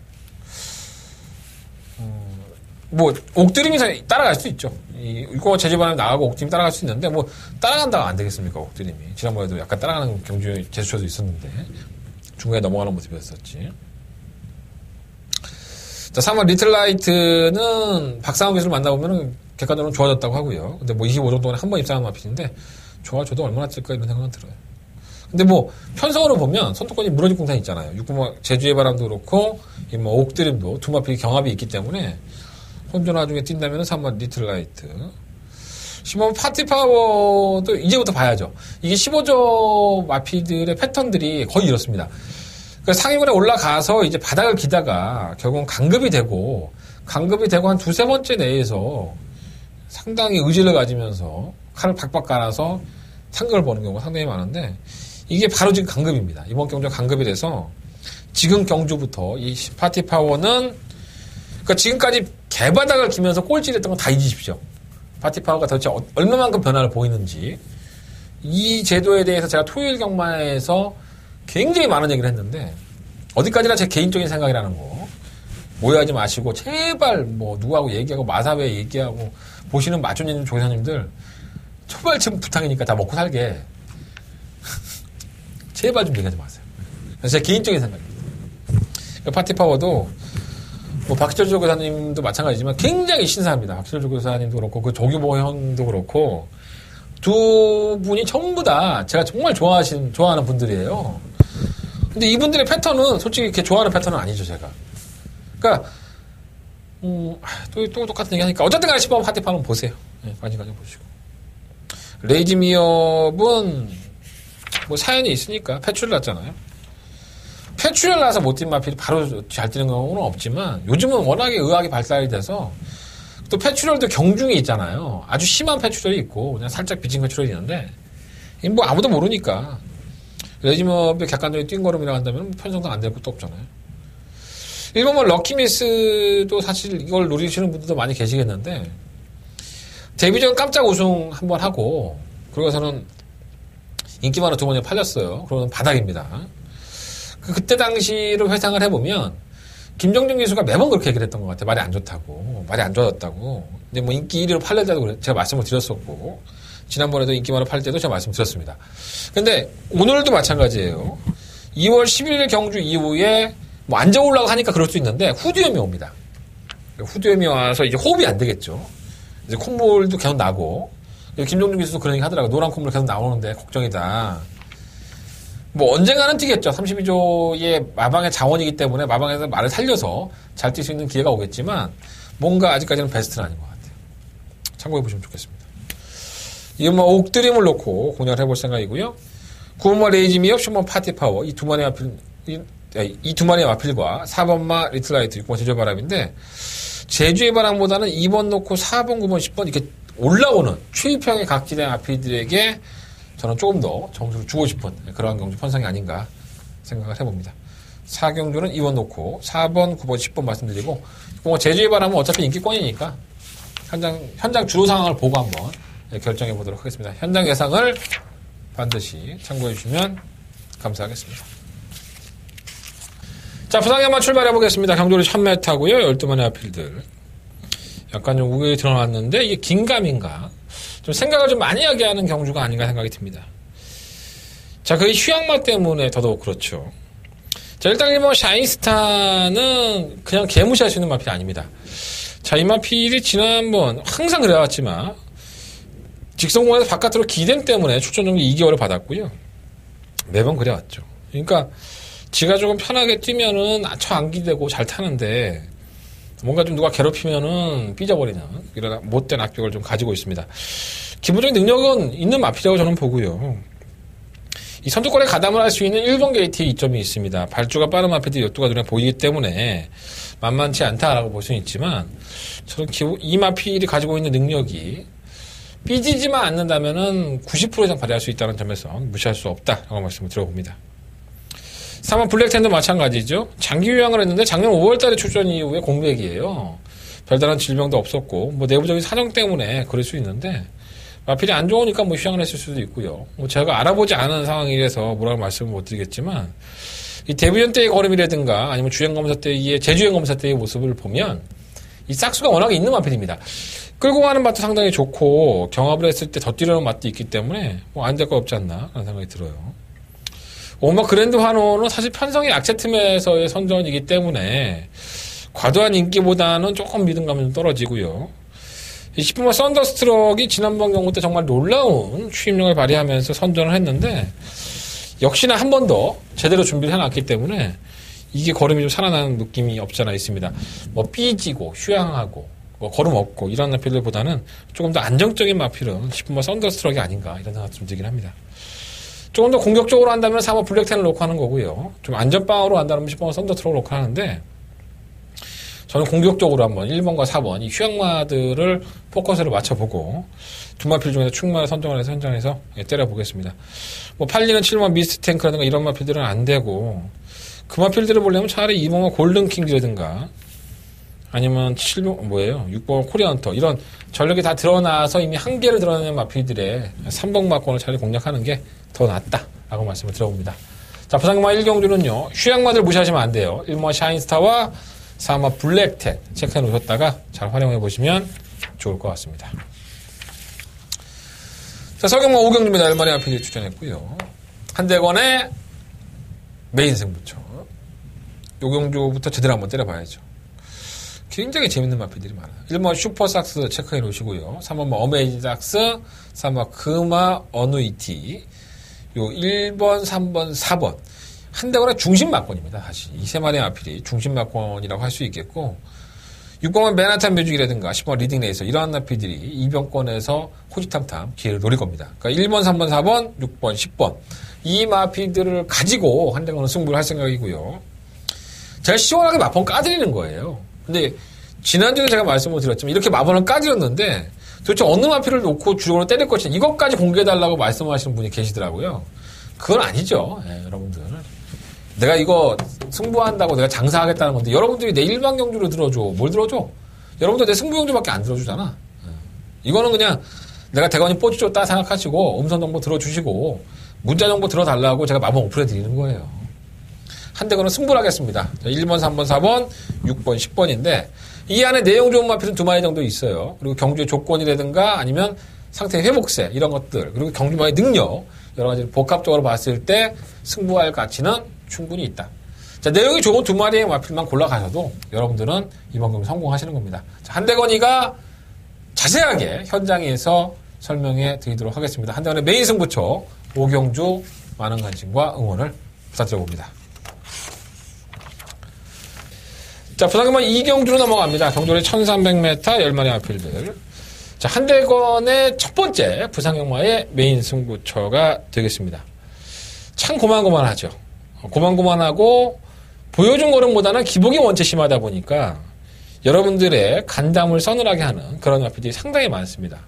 옥드림이 따라갈 수 있죠. 이거 제주의 바람이 나가고 옥드림이 따라갈 수 있는데, 따라간다고 안 되겠습니까, 옥드림이. 지난번에도 약간 따라가는 경주에 제스처도 있었는데, 중간에 넘어가는 모습이었었지. 자, 3번 리틀라이트는 박상훈 기수를 만나보면은 객관적으로 좋아졌다고 하고요. 근데 25 정도는 한 번 입상한 마필인데, 좋아져도 얼마나 찔까 이런 생각은 들어요. 근데 편성으로 보면 선두권이 무너진 공산이 있잖아요. 6번 제주의 바람도 그렇고, 옥드림도 두 마필 경합이 있기 때문에, 혼전 와중에 뛴다면 3번 리틀라이트. 10번 파티파워도 이제부터 봐야죠. 이게 15조 마피들의 패턴들이 거의 이렇습니다. 그러니까 상위권에 올라가서 이제 바닥을 기다가 결국은 강급이 되고 한 두세 번째 내에서 상당히 의지를 가지면서 칼을 박박 갈아서 상급을 보는 경우가 상당히 많은데 이게 바로 지금 강급입니다. 이번 경주가 강급이 돼서 지금 경주부터 이 파티파워는 그러니까 지금까지 개바닥을 기면서 꼴찌를 했던 건 다 잊으십시오. 파티파워가 도대체 얼마만큼 변화를 보이는지 이 제도에 대해서 제가 토요일 경마에서 굉장히 많은 얘기를 했는데 어디까지나 제 개인적인 생각이라는 거 오해하지 마시고 제발 누구하고 얘기하고 마사회 얘기하고 보시는 마주님 조교사님들 제발 지금 부탁이니까 다 먹고 살게 제발 좀 얘기하지 마세요. 제 개인적인 생각입니다. 파티파워도 박희철 조교사님도 마찬가지지만 굉장히 신사합니다. 박희철 조교사님도 그렇고 그 조규보 형도 그렇고 두 분이 전부 다 제가 정말 좋아하는 분들이에요. 근데 이분들의 패턴은 솔직히 이렇게 좋아하는 패턴은 아니죠, 제가. 그러니까 또 똑같은 얘기 하니까 어쨌든 간에 10번 파티파는 보세요. 네, 관심 가져보시고. 레이지미업은 사연이 있으니까 패출을 났잖아요. 패출을 나서 못 뛴 마필이 바로 잘 뛰는 경우는 없지만 요즘은 워낙에 의학이 발달이 돼서 또 패출혈도 경중이 있잖아요. 아주 심한 패출혈이 있고 그냥 살짝 비친 패출혈이 있는데 아무도 모르니까 레지머의 객관적인 뛴걸음이라고 한다면 편성도 안 될 것도 없잖아요. 1번은 럭키미스도 사실 이걸 노리시는 분들도 많이 계시겠는데 데뷔전 깜짝 우승 한번 하고 그러고서는 인기 많은 두 번에 팔렸어요. 그러면 바닥입니다. 그때 당시를 회상을 해보면 김정준 기수가 매번 그렇게 얘기를 했던 것 같아요. 말이 안 좋다고. 말이 안 좋아졌다고. 근데 인기 1위로 팔릴 때도 제가 말씀을 드렸었고 지난번에도 인기 많은 팔 때도 제가 말씀드렸습니다. 근데 오늘도 마찬가지예요. 2월 11일 경주 이후에 안정 올라가고 하니까 그럴 수 있는데 후두염이 옵니다. 후두염이 와서 이제 호흡이 안 되겠죠. 이제 콧물도 계속 나고 김정준 기수도 그런 얘기 하더라고요. 노란 콧물 계속 나오는데 걱정이다. 언젠가는 뛰겠죠. 32조의 마방의 자원이기 때문에 마방에서 말을 살려서 잘 뛸 수 있는 기회가 오겠지만 뭔가 아직까지는 베스트는 아닌 것 같아요. 참고해 보시면 좋겠습니다. 이건 뭐 옥드림을 놓고 공략을 해볼 생각이고요. 9번마 레이지미업, 10번 파티파워, 이 두 마리의 마필과 4번마 리틀라이트, 6번 제주의 바람인데, 제주의 바람보다는 2번 놓고 4번, 9번, 10번 이렇게 올라오는 추입형의 각지대 마필들에게 저는 조금 더 점수를 주고 싶은 그러한 경주 편성이 아닌가 생각을 해봅니다. 4경주는 2번 놓고 4번, 9번, 10번 말씀드리고, 뭐 제주의 바람은 어차피 인기권이니까 현장 주로 상황을 보고 한번 결정해 보도록 하겠습니다. 현장 예상을 반드시 참고해 주시면 감사하겠습니다. 자, 부상에만 출발해 보겠습니다. 경주를 1000m고요. 12마리 아필들. 약간 좀 우격이 드러났는데 이게 긴감인가? 좀 생각을 좀 많이 하게 하는 경주가 아닌가 생각이 듭니다. 자, 그 휴양마 때문에 더더욱 그렇죠. 자, 일단 1번 샤인스타는 그냥 개무시할 수 있는 마필이 아닙니다. 자, 이 마필이 지난번 항상 그래왔지만 직선공에서 바깥으로 기댐 때문에 출전 정지 2개월을 받았고요. 매번 그래왔죠. 그러니까 지가 조금 편하게 뛰면은 저 안기되고 잘 타는데 뭔가 좀 누가 괴롭히면은 삐져버리는 이런 못된 악벽을 좀 가지고 있습니다. 기본적인 능력은 있는 마필이라고 저는 보고요. 이 선두권에 가담을 할 수 있는 1번 게이트의 이점이 있습니다. 발주가 빠른 마필들이 요뚜가 눈에 보이기 때문에 만만치 않다라고 볼 수는 있지만 저는 이 마필이 가지고 있는 능력이 삐지지만 않는다면은 90% 이상 발휘할 수 있다는 점에서 무시할 수 없다라고 말씀을 드려봅니다. 3번 블랙텐도 마찬가지죠. 장기 휴양을 했는데 작년 5월달에 출전 이후에 공백이에요. 별다른 질병도 없었고 뭐 내부적인 사정 때문에 그럴 수 있는데 마필이 안 좋으니까 뭐 휴양을 했을 수도 있고요. 뭐 제가 알아보지 않은 상황이라서 뭐라고 말씀을 못 드리겠지만 이 데뷔전 때의 걸음이라든가 아니면 주행검사 때의 제주행검사 때의 모습을 보면 이 싹수가 워낙에 있는 마필입니다. 끌고 가는 맛도 상당히 좋고 경합을 했을 때 더 뛰려는 맛도 있기 때문에 뭐 안 될 거 없지 않나 라는 생각이 들어요. 오마 그랜드 환호는 사실 편성의 약체 틈에서의 선전이기 때문에 과도한 인기보다는 조금 믿음감이 좀 떨어지고요. 이 10분마 썬더스트럭이 지난번 경우 때 정말 놀라운 추임력을 발휘하면서 선전을 했는데 역시나 한 번 더 제대로 준비를 해놨기 때문에 이게 걸음이 좀 살아나는 느낌이 없지 않아 있습니다. 뭐 삐지고 휴양하고 뭐 걸음 없고 이런 마필들보다는 조금 더 안정적인 마필은 10분마 썬더스트럭이 아닌가 이런 생각이 좀 들긴 합니다. 조금 더 공격적으로 한다면 3번 블랙텐을 놓고 하는 거고요. 좀 안전빵으로 한다면 10번 썬더스트럭을 놓고 하는데 저는 공격적으로 한번 1번과 4번 이 휴양마들을 포커스를 맞춰보고 두 마필 중에서 충만을 선정을 해서 현장에서 때려보겠습니다. 뭐 8리는 7번 미스트 탱크라든가 이런 마필들은 안 되고 그 마필들을 보려면 차라리 2번과 골든킹이라든가 아니면 7번 6번 코리아헌터 이런 전력이 다 드러나서 이미 한계를 드러내는 마필들의 3번 마권을 차라리 공략하는 게 더 낫다라고 말씀을 드려봅니다. 자, 부산경마 1경주는요. 휴양마들 무시하시면 안 돼요. 1번 샤인스타와 4번 블랙텐 체크해 놓으셨다가 잘 활용해 보시면 좋을 것 같습니다. 자, 서경마 5경주입니다. 1마리 앞에 추천했고요. 한대건의 메인 승부처. 요 경주부터 제대로 한번 때려봐야죠. 굉장히 재밌는 마필들이 많아요. 1번 슈퍼삭스 체크해 놓으시고요. 3번 어메이징 삭스, 3번 금화 어누이티, 요 1번, 3번, 4번. 한대건의 중심 막권입니다. 사실 이 세 마리의 마필이 중심 막권이라고 할 수 있겠고 6번은 맨하탄 뮤직이라든가 10번 리딩 레이서 이러한 마필들이 이변권에서 호시탐탐 기회를 노릴 겁니다. 그러니까 1번, 3번, 4번, 6번, 10번 이 마필들을 가지고 한대건은 승부를 할 생각이고요. 제가 시원하게 마번 까드리는 거예요. 근데 지난주에 제가 말씀을 드렸지만 이렇게 마번을 까드렸는데 도대체 어느 마필을 놓고 주력으로 때릴 것이냐 이것까지 공개해달라고 말씀하시는 분이 계시더라고요. 그건 아니죠. 네, 여러분들. 내가 이거 승부한다고 내가 장사하겠다는 건데 여러분들이 내 일반 경주를 들어줘. 뭘 들어줘? 여러분들 내 승부 경주밖에 안 들어주잖아. 이거는 그냥 내가 대관이 뽀찌줬다 생각하시고 음성 정보 들어주시고 문자 정보 들어달라고 제가 마번 오픈해드리는 거예요. 한대건은 승부를 하겠습니다. 1번, 3번, 4번, 6번, 10번인데 이 안에 내용 좋은 마필은 2마리 정도 있어요. 그리고 경주의 조건이라든가 아니면 상태 회복세 이런 것들 그리고 경주마의 능력 여러 가지를 복합적으로 봤을 때 승부할 가치는 충분히 있다. 자, 내용이 좋은 2마리의 마필만 골라가셔도 여러분들은 이번 경기 성공하시는 겁니다. 자, 한대건이가 자세하게 현장에서 설명해 드리도록 하겠습니다. 한대건의 메인 승부처 5경주 많은 관심과 응원을 부탁드려봅니다. 자, 부산경마 2경주로 넘어갑니다. 경주의 1300m 10마리 마필들. 자, 한대건의 첫 번째 부상영마의 메인 승부처가 되겠습니다. 참 고만고만하죠. 고만고만하고 보여준 거름보다는 기복이 원체 심하다 보니까 여러분들의 간담을 서늘하게 하는 그런 마필들이 상당히 많습니다.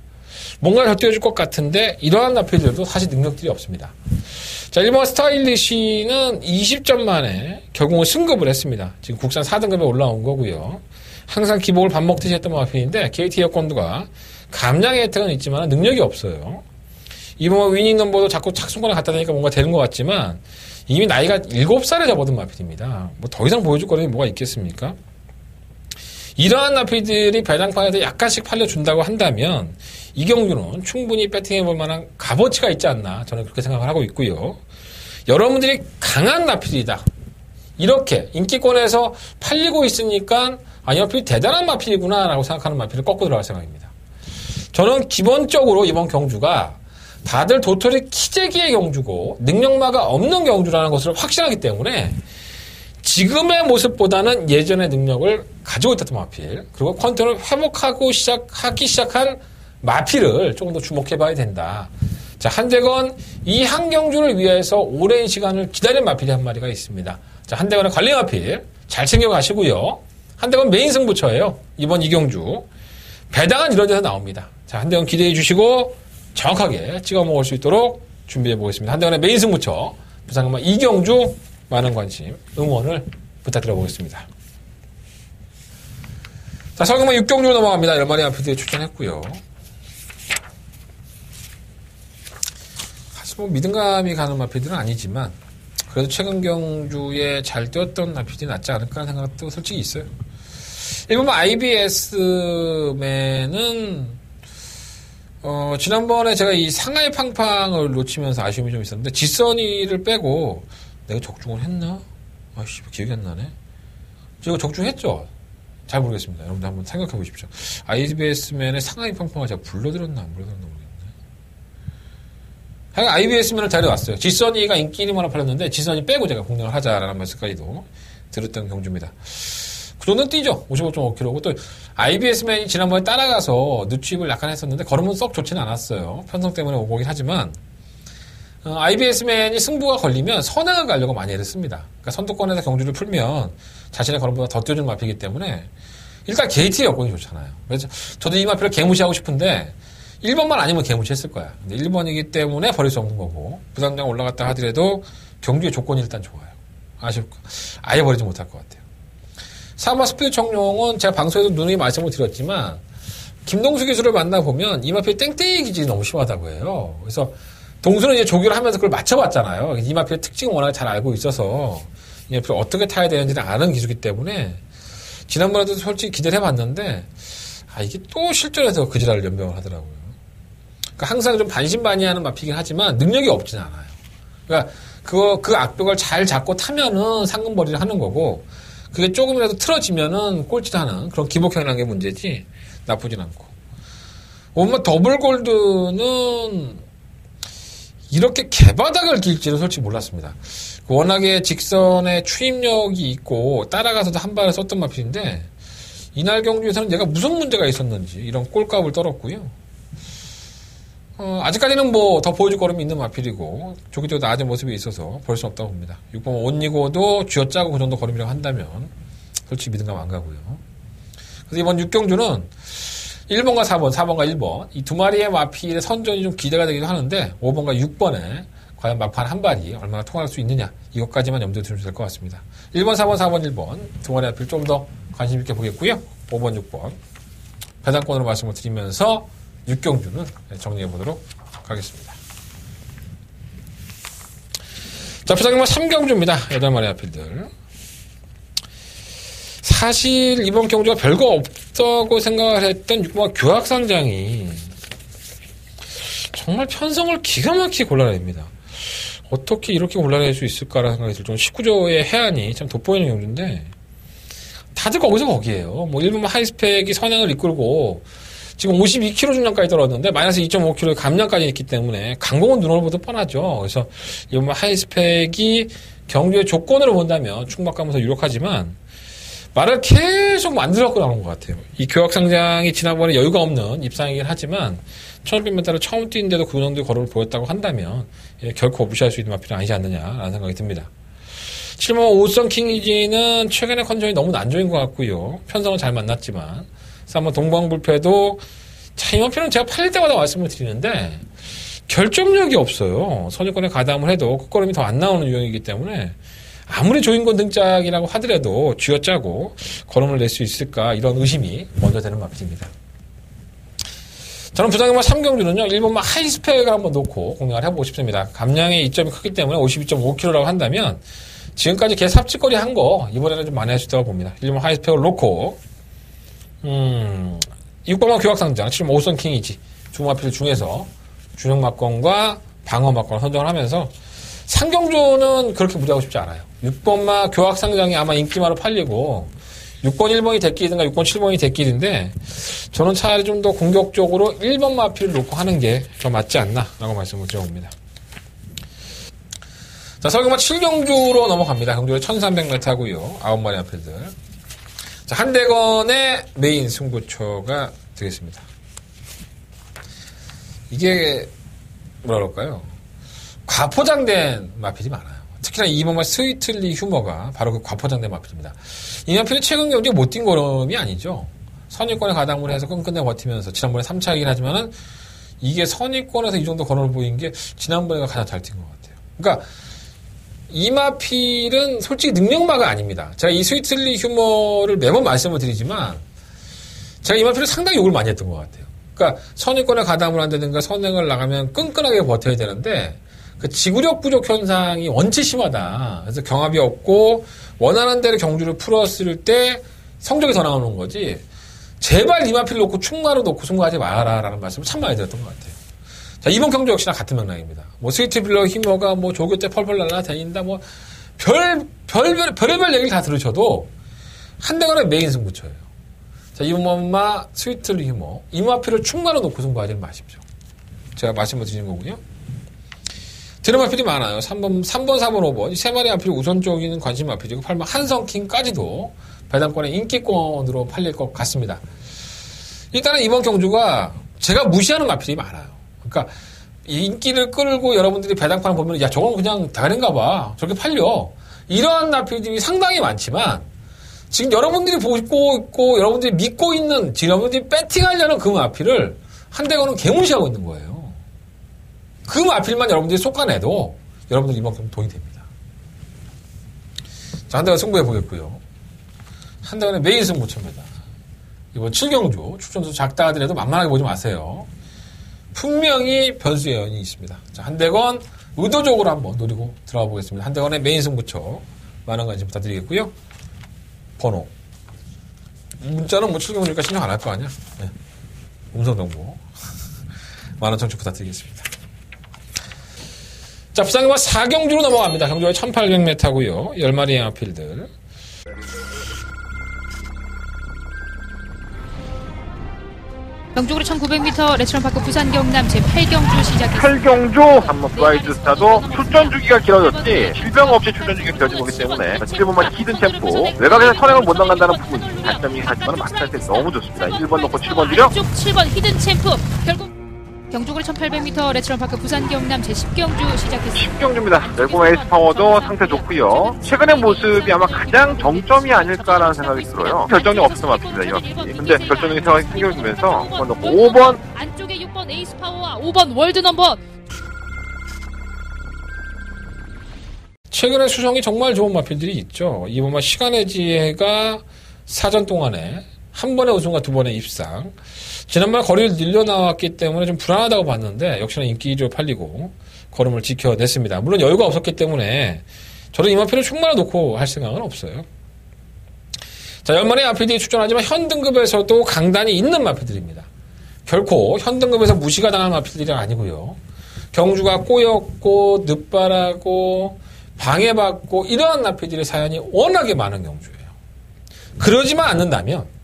뭔가를 덧띄워줄 것 같은데 이러한 마필들도 사실 능력들이 없습니다. 자, 1번 스타일리시는 20점 만에 결국은 승급을 했습니다. 지금 국산 4등급에 올라온 거고요. 항상 기복을 밥 먹듯이 했던 마필인데 KT 에어컨드가 감량의 혜택은 있지만 능력이 없어요. 이번 위닝 넘버도 자꾸 착순간에 갖다 대니까 뭔가 되는 것 같지만 이미 나이가 7살에 접어든 마필입니다. 뭐 더 이상 보여줄 거는 뭐가 있겠습니까? 이러한 마필들이 배당판에서 약간씩 팔려준다고 한다면 이경주는 충분히 배팅해볼 만한 값어치가 있지 않나 저는 그렇게 생각을 하고 있고요. 여러분들이 강한 마필이다. 이렇게 인기권에서 팔리고 있으니까 이 마필이 대단한 마필이구나 라고 생각하는 마필을 꺾고 들어갈 생각입니다. 저는 기본적으로 이번 경주가 다들 도토리 키재기의 경주고 능력마가 없는 경주라는 것을 확신하기 때문에 지금의 모습보다는 예전의 능력을 가지고 있었던 마필 그리고 컨트롤을 하기 시작한 마필을 조금 더 주목해봐야 된다. 자, 한대건 이 한 경주를 위해서 오랜 시간을 기다린 마필이 한 마리가 있습니다. 자, 한대건의 관리 마필 잘 챙겨가시고요. 한대건 메인 승부처예요. 이번 이경주 배당은 이런 데서 나옵니다. 자, 한대건 기대해 주시고 정확하게 찍어 먹을 수 있도록 준비해 보겠습니다. 한대건의 메인 승부처 부상영마 이경주 많은 관심, 응원을 부탁드려 보겠습니다. 자, 설경마 6경주로 넘어갑니다. 10마리 마필들이 출전했고요. 사실 뭐 믿음감이 가는 마필들은 아니지만 그래도 최근 경주에 잘 뛰었던 마필이 낫지 않을까 하는 생각도 솔직히 있어요. 일본 IBS맨은 지난번에 제가 이 상하이 팡팡을 놓치면서 아쉬움이 좀 있었는데 지선이를 빼고 내가 적중을 했나? 아이씨, 기억이 안 나네. 제가 적중했죠? 잘 모르겠습니다. 여러분들 한번 생각해 보십시오. IBS맨의 상하이 팡팡을 제가 불러들었나 안 불러들었나 모르겠네. 하여간 IBS맨을 데려왔어요. 지선이가 인기니만 팔렸는데 지선이 빼고 제가 공략을 하자라는 말씀까지도 들었던 경주입니다. 그 정도는 뛰죠. 55.5km고 또 IBS맨이 지난번에 따라가서 늦추입을 약간 했었는데 걸음은 썩 좋지는 않았어요. 편성 때문에 오고 오긴 하지만 IBS맨이 승부가 걸리면 선행을 가려고 많이 애를 씁니다. 그러니까 선두권에서 경주를 풀면 자신의 걸음보다 더 뛰어주는 마필이기 때문에 일단 게이트의 여건이 좋잖아요. 그래서 저도 이 마필을 개무시하고 싶은데 1번만 아니면 개무시했을 거야. 근데 1번이기 때문에 버릴 수 없는 거고 부상장 올라갔다 하더라도 경주의 조건이 일단 좋아요. 아예 버리지 못할 것 같아요. 3번 스피드 청룡은 제가 방송에서 누누이 말씀을 드렸지만 김동수 기수를 만나보면 이 마필 땡땡이 기질이 너무 심하다고 해요. 그래서 동수는 이제 조교를 하면서 그걸 맞춰봤잖아요. 이 마필의 특징을 워낙 잘 알고 있어서 이 마필을 어떻게 타야 되는지를 아는 기수기 때문에 지난번에도 솔직히 기대를 해봤는데 이게 또 실전에서 그 지랄을 연명을 하더라고요. 그러니까 항상 좀 반신반의하는 마필이긴 하지만 능력이 없진 않아요. 그러니까 그 악벽을 잘 잡고 타면은 상금벌이를 하는 거고 그게 조금이라도 틀어지면은 꼴찌하는 그런 기복형이라는 게 문제지 나쁘진 않고. 오늘 더블 골드는 이렇게 개바닥을 길지는 솔직히 몰랐습니다. 워낙에 직선에 추임력이 있고 따라가서도 한 발을 썼던 마필인데 이날 경주에서는 얘가 무슨 문제가 있었는지 이런 꼴값을 떨었고요. 아직까지는 뭐 더 보여줄 걸음이 있는 마필이고 조기도 나아진 모습이 있어서 볼 수 없다고 봅니다. 6번 온니고도 쥐어짜고 그 정도 걸음이라고 한다면 솔직히 믿음감 안 가고요. 그래서 이번 6경주는 1번과 4번, 4번과 1번 이 두 마리의 마필의 선전이 좀 기대가 되기도 하는데 5번과 6번에 과연 막판 한 발이 얼마나 통할 수 있느냐 이것까지만 염두에 두시면 될 것 같습니다. 1번, 4번, 4번, 1번 두 마리 마필 좀 더 관심 있게 보겠고요. 5번, 6번 배당권으로 말씀을 드리면서 6경주는 정리해 보도록 하겠습니다. 자, 부상경마 3경주입니다. 8마리 마필들. 사실 이번 경주가 별거 없다고 생각을 했던 6번 교학상장이 정말 편성을 기가 막히게 골라냅니다. 어떻게 이렇게 골라낼 수 있을까라는 생각이 들죠. 19조의 해안이 참 돋보이는 경주인데 다들 거기서 거기에요. 뭐 1번 하이스펙이 선행을 이끌고 지금 52kg 중량까지 떨어졌는데 마이너스 2.5kg 감량까지 있기 때문에 강공은 눈으로 보듯 뻔하죠. 그래서 이번 하이스펙이 경주의 조건으로 본다면 충박감에서 유력하지만 말을 계속 만들어갖고 나오는 것 같아요. 이 교학상장이 지난번에 여유가 없는 입상이긴 하지만 1600m를 처음 뛰는데도 그 정도의 걸음을 보였다고 한다면 결코 무시할 수 있는 마필은 아니지 않느냐라는 생각이 듭니다. 7번 오선 킹이지는 최근에 컨디션이 너무 안 좋은 것 같고요. 편성은 잘 만났지만 3번 동방불패도 자, 이 마필은 제가 팔릴 때마다 말씀을 드리는데 결정력이 없어요. 선유권에 가담을 해도 끝걸음이 더 안 나오는 유형이기 때문에 아무리 조인권 등짝이라고 하더라도 쥐어짜고 걸음을 낼 수 있을까 이런 의심이 먼저 되는 마필입니다. 저는 부장님과 3경주는요 1번만 하이스펙을 한번 놓고 공략을 해보고 싶습니다. 감량의 이점이 크기 때문에 52.5kg라고 한다면 지금까지 걔 삽질거리 한 거 이번에는 좀 많이 할 수 있다고 봅니다. 1번 하이스펙을 놓고 6번만 교학상장 7번 오선 킹이지 두 마필 중에서 준영막권과 방어막권을 선정을 하면서 상경주는 그렇게 무리하고 싶지 않아요. 6번마 교학상장이 아마 인기마로 팔리고 6번 1번이 대길이든가 6번 7번이 대길인데 저는 차라리 좀 더 공격적으로 1번 마필을 놓고 하는 게 더 맞지 않나 라고 말씀을 드려봅니다. 자, 설경마 7경주로 넘어갑니다. 경주가 1300m고요. 9마리 마필들. 자, 한대건의 메인 승부처가 되겠습니다. 이게 뭐라 그럴까요? 과포장된 마필이 많아요. 특히나 2번마 스위틀리 휴머가 바로 그 과포장된 마필입니다. 이 마필은 최근 경기에 못 뛴 걸음이 아니죠. 선입권에 가담을 해서 끈끈하게 버티면서 지난번에 3차이긴 하지만은 이게 선입권에서 이 정도 걸음을 보인 게 지난번에가 가장 잘 뛴 것 같아요. 그러니까 이 마필은 솔직히 능력마가 아닙니다. 제가 이 스위틀리 휴머를 매번 말씀을 드리지만 제가 이 마필을 상당히 욕을 많이 했던 것 같아요. 그러니까 선입권에 가담을 한다든가 선행을 나가면 끈끈하게 버텨야 되는데 그 지구력 부족 현상이 원체 심하다. 그래서 경합이 없고 원하는 대로 경주를 풀었을 때 성적이 더 나오는 거지. 제발 이 마필을 놓고 충마로 놓고 승부하지 마라라는 말씀을 참 많이 드렸던 것 같아요. 자, 이번 경주 역시나 같은 맥락입니다. 뭐 스위트빌러 히머가 뭐 조교 때 펄펄 날아다닌다 뭐 별의별 얘기를 다 들으셔도 한대건의 메인 승부처예요. 자, 이번마 스위트빌러 히머 이 마필을 충마로 놓고 승부하지 마십시오. 제가 말씀을 드리는 거고요. 드럼 마필이 많아요. 3번, 4번, 5번. 이 세 마리 마필이 우선적인 관심 마필이고 8번 한성킹까지도 배당권의 인기권으로 팔릴 것 같습니다. 일단은 이번 경주가 제가 무시하는 마필이 많아요. 그러니까 인기를 끌고 여러분들이 배당판을 보면 야 저건 그냥 다른가 봐. 저렇게 팔려. 이러한 마필들이 상당히 많지만 지금 여러분들이 보고 있고 여러분들이 믿고 있는 지금 여러분들이 배팅하려는 그 마필을 한대건은 개무시하고 있는 거예요. 그 마필만 여러분들이 솎아내도 여러분들 이번 경기 돈이 됩니다. 자, 한대건 승부해 보겠고요. 한대건의 메인 승부처입니다. 이번 7경주 출전수 작다 하더라도 만만하게 보지 마세요. 분명히 변수 예언이 있습니다. 자, 한대건 의도적으로 한번 노리고 들어가 보겠습니다. 한대건의 메인 승부처 많은 관심 부탁드리겠고요. 번호 문자는 뭐 7경주니까 신경 안 할 거 아니야? 네. 음성정보 많은 청취 부탁드리겠습니다. 자, 부산경마 4경주로 넘어갑니다. 경주가 1800m고요. 10마리의 마필들. 경주로 1900m 레스토랑파크 부산 경남 제8경주 시작했습니다. 8경주 한번 프라이드 스타도 출전 주기가 길어졌지 질병 없이 출전 주기가 길어진 거기 때문에 7번만 히든 템포 외곽에서 선행을 못 나간다는 부분이 단점이긴 하지만 막스타일 때 너무 좋습니다. 1번 놓고 7번 들여 쭉 7번 히든 챔프 결국 경주고리 1800m 레스토랑파크 부산 경남 제10경주 시작했습니다. 10경주입니다. 넬콤 에이스 파워도 상태 좋고요. 최근의 모습이 아마 가장 정점이 아닐까라는 생각이 들어요. 결정력 없었던 것 같습니다. 이 마필이. 근데 결정력이 생겨주면서 5번 놓고 5번 안쪽에 6번 에이스 파워와 5번 월드 넘버. 최근에 수성이 정말 좋은 마필들이 있죠. 이번만 시간의 지혜가 사전 동안에 한 번의 우승과 두 번의 입상. 지난번에 거리를 늘려나왔기 때문에 좀 불안하다고 봤는데 역시나 인기적으로 팔리고 걸음을 지켜냈습니다. 물론 여유가 없었기 때문에 저는 이 마필을 충분히 놓고 할 생각은 없어요. 자, 10마리의 마필들이 출전하지만 현 등급에서도 강단이 있는 마필들입니다. 결코 현 등급에서 무시가 당한 마필들이 아니고요. 경주가 꼬였고 늦바라고 방해받고 이러한 마필들의 사연이 워낙에 많은 경주예요. 그러지만 않는다면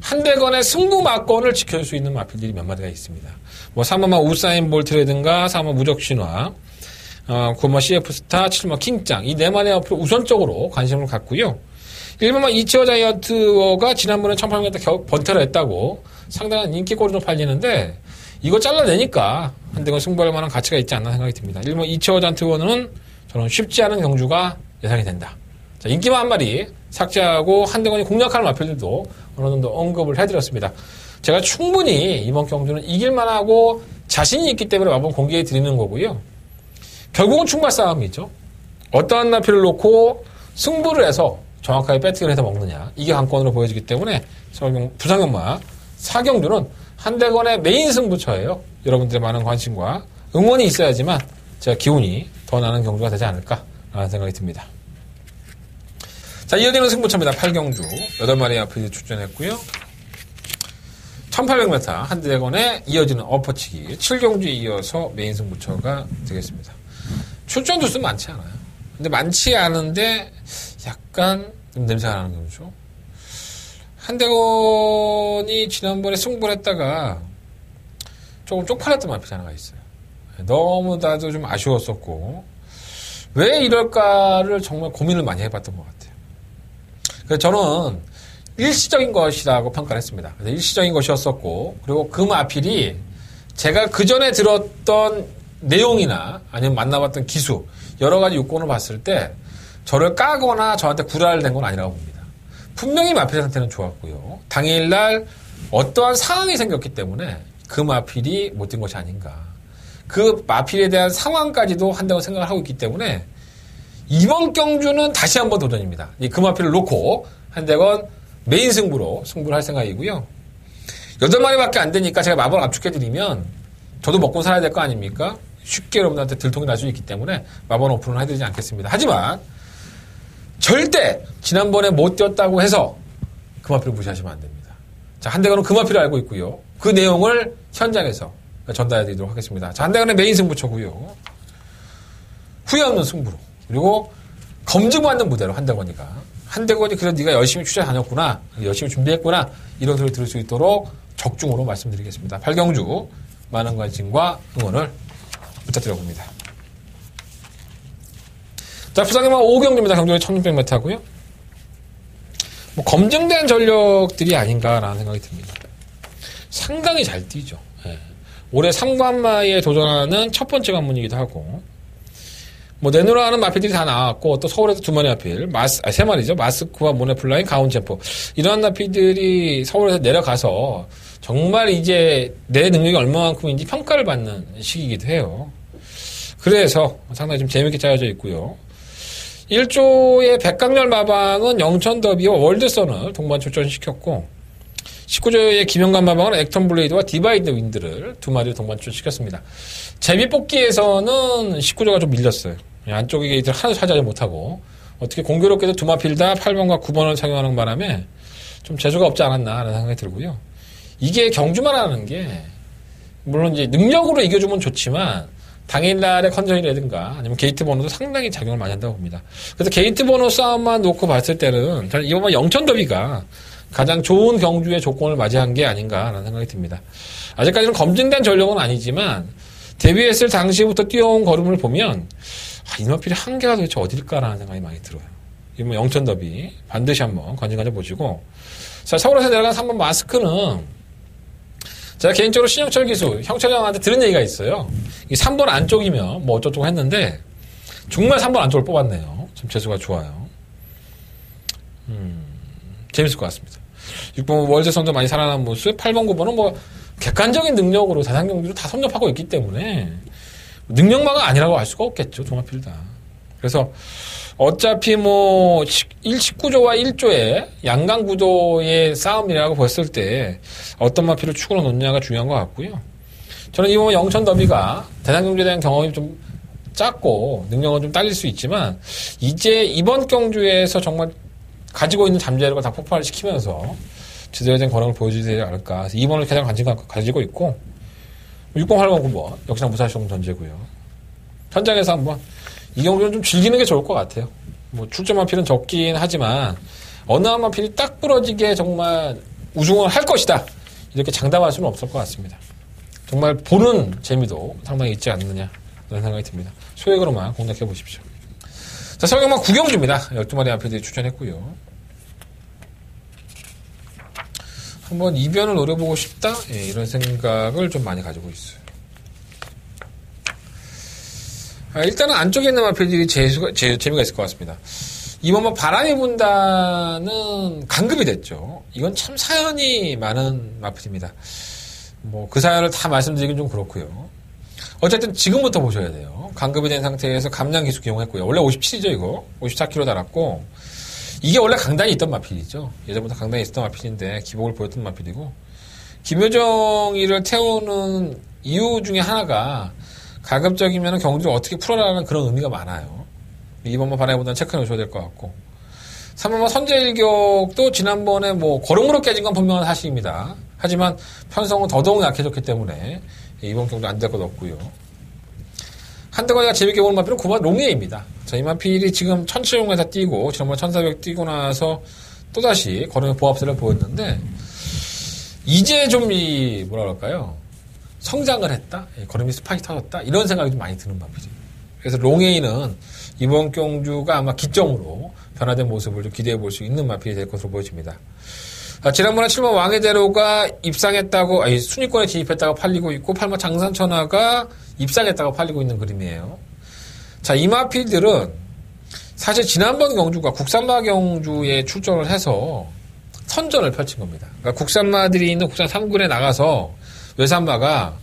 한대건의 승부마권을 지켜줄 수 있는 마필들이 몇 마리가 있습니다. 뭐 3번만 우사인 볼트라든가 3번 무적신화, 9번 CF 스타, 7번 킹짱. 이 네 마리 앞으로 우선적으로 관심을 갖고요. 1번만 이치어 자이언트가 지난번에 1800m 번태를 했다고 상당한 인기골로 팔리는데 이거 잘라내니까 한대건 승부할 만한 가치가 있지 않나 생각이 듭니다. 1번 이치어 자이언트는 저는 쉽지 않은 경주가 예상이 된다. 자, 인기만 한 마리 삭제하고 한대건이 공략하는 마필들도 어느 정도 언급을 해드렸습니다. 제가 충분히 이번 경주는 이길만하고 자신이 있기 때문에 마법 공개해 드리는 거고요. 결국은 충발 싸움이죠. 어떠한 나필을 놓고 승부를 해서 정확하게 배팅을 해서 먹느냐. 이게 관건으로 보여지기 때문에 부산경마 4경주는 한대건의 메인 승부처예요. 여러분들의 많은 관심과 응원이 있어야지만 제가 기운이 더 나는 경주가 되지 않을까라는 생각이 듭니다. 자, 이어지는 승부처입니다. 8경주 8마리 앞에 출전했고요. 1800m 한대건에 이어지는 엎어치기 7경주에 이어서 메인 승부처가 되겠습니다. 출전 두수는 많지 않아요. 근데 많지 않은데 약간 좀 냄새가 나는 경우죠. 한대건이 지난번에 승부를 했다가 조금 쪽팔렸던 마필이 하나가 있어요. 너무나도 좀 아쉬웠었고 왜 이럴까를 정말 고민을 많이 해봤던 것 같아요. 그래서 저는 일시적인 것이라고 평가를 했습니다. 일시적인 것이었었고 그리고 그 마필이 제가 그 전에 들었던 내용이나 아니면 만나봤던 기수 여러 가지 요건을 봤을 때 저를 까거나 저한테 구라를 낸 건 아니라고 봅니다. 분명히 마필 상태는 좋았고요. 당일날 어떠한 상황이 생겼기 때문에 그 마필이 못 뛴 것이 아닌가. 그 마필에 대한 상황까지도 한다고 생각을 하고 있기 때문에 이번 경주는 다시 한번 도전입니다. 그 마필을 놓고 한대건 메인 승부로 승부를 할 생각이고요. 8마리밖에 안 되니까 제가 마법을 압축해드리면 저도 먹고 살아야 될 거 아닙니까? 쉽게 여러분들한테 들통이 날 수 있기 때문에 마법 오픈을 해드리지 않겠습니다. 하지만 절대 지난번에 못 뛰었다고 해서 그 마필을 무시하시면 안 됩니다. 자, 한대건은 그 마필을 알고 있고요. 그 내용을 현장에서 전달해드리도록 하겠습니다. 자, 한대건의 메인 승부처고요. 후회 없는 승부로 그리고 검증받는 무대로 한대건이 그래 네가 열심히 취재 다녔구나 열심히 준비했구나 이런 소리 들을 수 있도록 적중으로 말씀드리겠습니다. 8경주 많은 관심과 응원을 부탁드려봅니다. 자, 부산경마 5경주입니다. 경주에 1600m고요. 뭐 검증된 전력들이 아닌가라는 생각이 듭니다. 상당히 잘 뛰죠. 예. 올해 3관마에 도전하는 첫 번째 관문이기도 하고 뭐 내놓으라 하는 마필들이 다 나왔고 또 서울에서 2마리 마필 3마리죠. 마스크와 모네플라인 가운챔프 이러한 마필들이 서울에서 내려가서 정말 이제 내 능력이 얼마만큼인지 평가를 받는 시기이기도 해요. 그래서 상당히 좀 재밌게 짜여져 있고요. 1조의 백강렬 마방은 영천더비와 월드선을 동반 출전시켰고 19조의 김영관 마방은 액턴 블레이드와 디바이드 윈드를 2마리를 동반 출전시켰습니다. 제비 뽑기에서는 19조가 좀 밀렸어요. 안쪽에 게이트를 하나도 차지하지 못하고 어떻게 공교롭게도 2마필 다 8번과 9번을 착용하는 바람에 좀 재수가 없지 않았나 하는 생각이 들고요. 이게 경주만 하는 게 물론 이제 능력으로 이겨주면 좋지만 당일날의 컨디션이라든가 아니면 게이트 번호도 상당히 작용을 많이 한다고 봅니다. 그래서 게이트 번호 싸움만 놓고 봤을 때는 저는 이번 영천더비가 가장 좋은 경주의 조건을 맞이한 게 아닌가라는 생각이 듭니다. 아직까지는 검증된 전력은 아니지만 데뷔했을 당시부터 뛰어온 걸음을 보면 이 마필의 한계가 도대체 어딜까라는 생각이 많이 들어요. 이번 영천더비 반드시 한번 관심 보시고 자, 서울에서 내려간 3번 마스크는 제가 개인적으로 신영철 기수, 형철이 형한테 들은 얘기가 있어요. 이 3번 안쪽이면 뭐 어쩌고 했는데 정말 3번 안쪽을 뽑았네요. 지금 재수가 좋아요. 재밌을 것 같습니다. 6번 월드선도 많이 살아난 모습, 8번, 9번은 뭐 객관적인 능력으로 다산 경기로 다 섭렵하고 있기 때문에 능력마가 아니라고 알 수가 없겠죠. 종합필 다. 그래서 어차피 뭐 19조와 1조의 양강 구도의 싸움이라고 봤을 때 어떤 마필을 축으로 놓느냐가 중요한 것 같고요. 저는 이번 영천 더비가 대상 경주에 대한 경험이 좀 작고 능력은 좀 딸릴 수 있지만 이제 이번 경주에서 정말 가지고 있는 잠재력을 다 폭발을 시키면서 제대로 된 권한을 보여주지 않을까. 그래서 2번을 가장 관심 가지고 있고 6번, 8번, 9번 역시나 무사시용 전제고요. 현장에서 한번 이 경주는 좀 즐기는 게 좋을 것 같아요. 뭐 출전 마필은 적긴 하지만 어느 한 마필이 딱 부러지게 정말 우승을 할 것이다 이렇게 장담할 수는 없을 것 같습니다. 정말 보는 재미도 상당히 있지 않느냐 그런 생각이 듭니다. 소액으로만 공략해 보십시오. 자, 설경마 구경주입니다. 12마리 마필들이 추천했고요. 한번 이변을 노려보고 싶다? 예, 이런 생각을 좀 많이 가지고 있어요. 일단은 안쪽에 있는 마필들이 재미가 있을 것 같습니다. 이번 바람이 분다는 강급이 됐죠. 이건 참 사연이 많은 마필입니다. 뭐 그 사연을 다 말씀드리긴 좀 그렇고요. 어쨌든 지금부터 보셔야 돼요. 강급이 된 상태에서 감량 기술 이용했고요. 원래 57이죠 이거. 54kg 달았고 이게 원래 강단이 있던 마필이죠. 예전부터 강단이 있었던 마필인데 기복을 보였던 마필이고 김효정이를 태우는 이유 중에 하나가 가급적이면 경주를 어떻게 풀어나가는 그런 의미가 많아요. 이번만 바라보다는 체크해 놓으셔야 될 것 같고 3번만 선제일격도 지난번에 뭐 걸음으로 깨진 건 분명한 사실입니다. 하지만 편성은 더더욱 약해졌기 때문에 이번 경도 안 될 것 없고요. 한대관이가 재밌게 보는 마필은 9번 롱웨이입니다. 자, 이 마필이 지금 1700에서 뛰고 지난번 1400 뛰고 나서 또다시 걸음의 보합세를 보였는데 이제 좀 뭐라 그럴까요? 성장을 했다? 걸음이 스파이크 터졌다? 이런 생각이 좀 많이 드는 마필이에요. 그래서 롱웨이는 이번 경주가 아마 기점으로 변화된 모습을 좀 기대해 볼 수 있는 마필이 될 것으로 보여집니다. 지난번에 7번 왕의대로가 입상했다고, 순위권에 진입했다고 팔리고 있고, 8번 장산천하가 입상했다고 팔리고 있는 그림이에요. 자, 이 마필들은 사실 지난번 경주가 국산마 경주에 출전을 해서 선전을 펼친 겁니다. 그러니까 국산마들이 있는 국산 3군에 나가서 외산마가,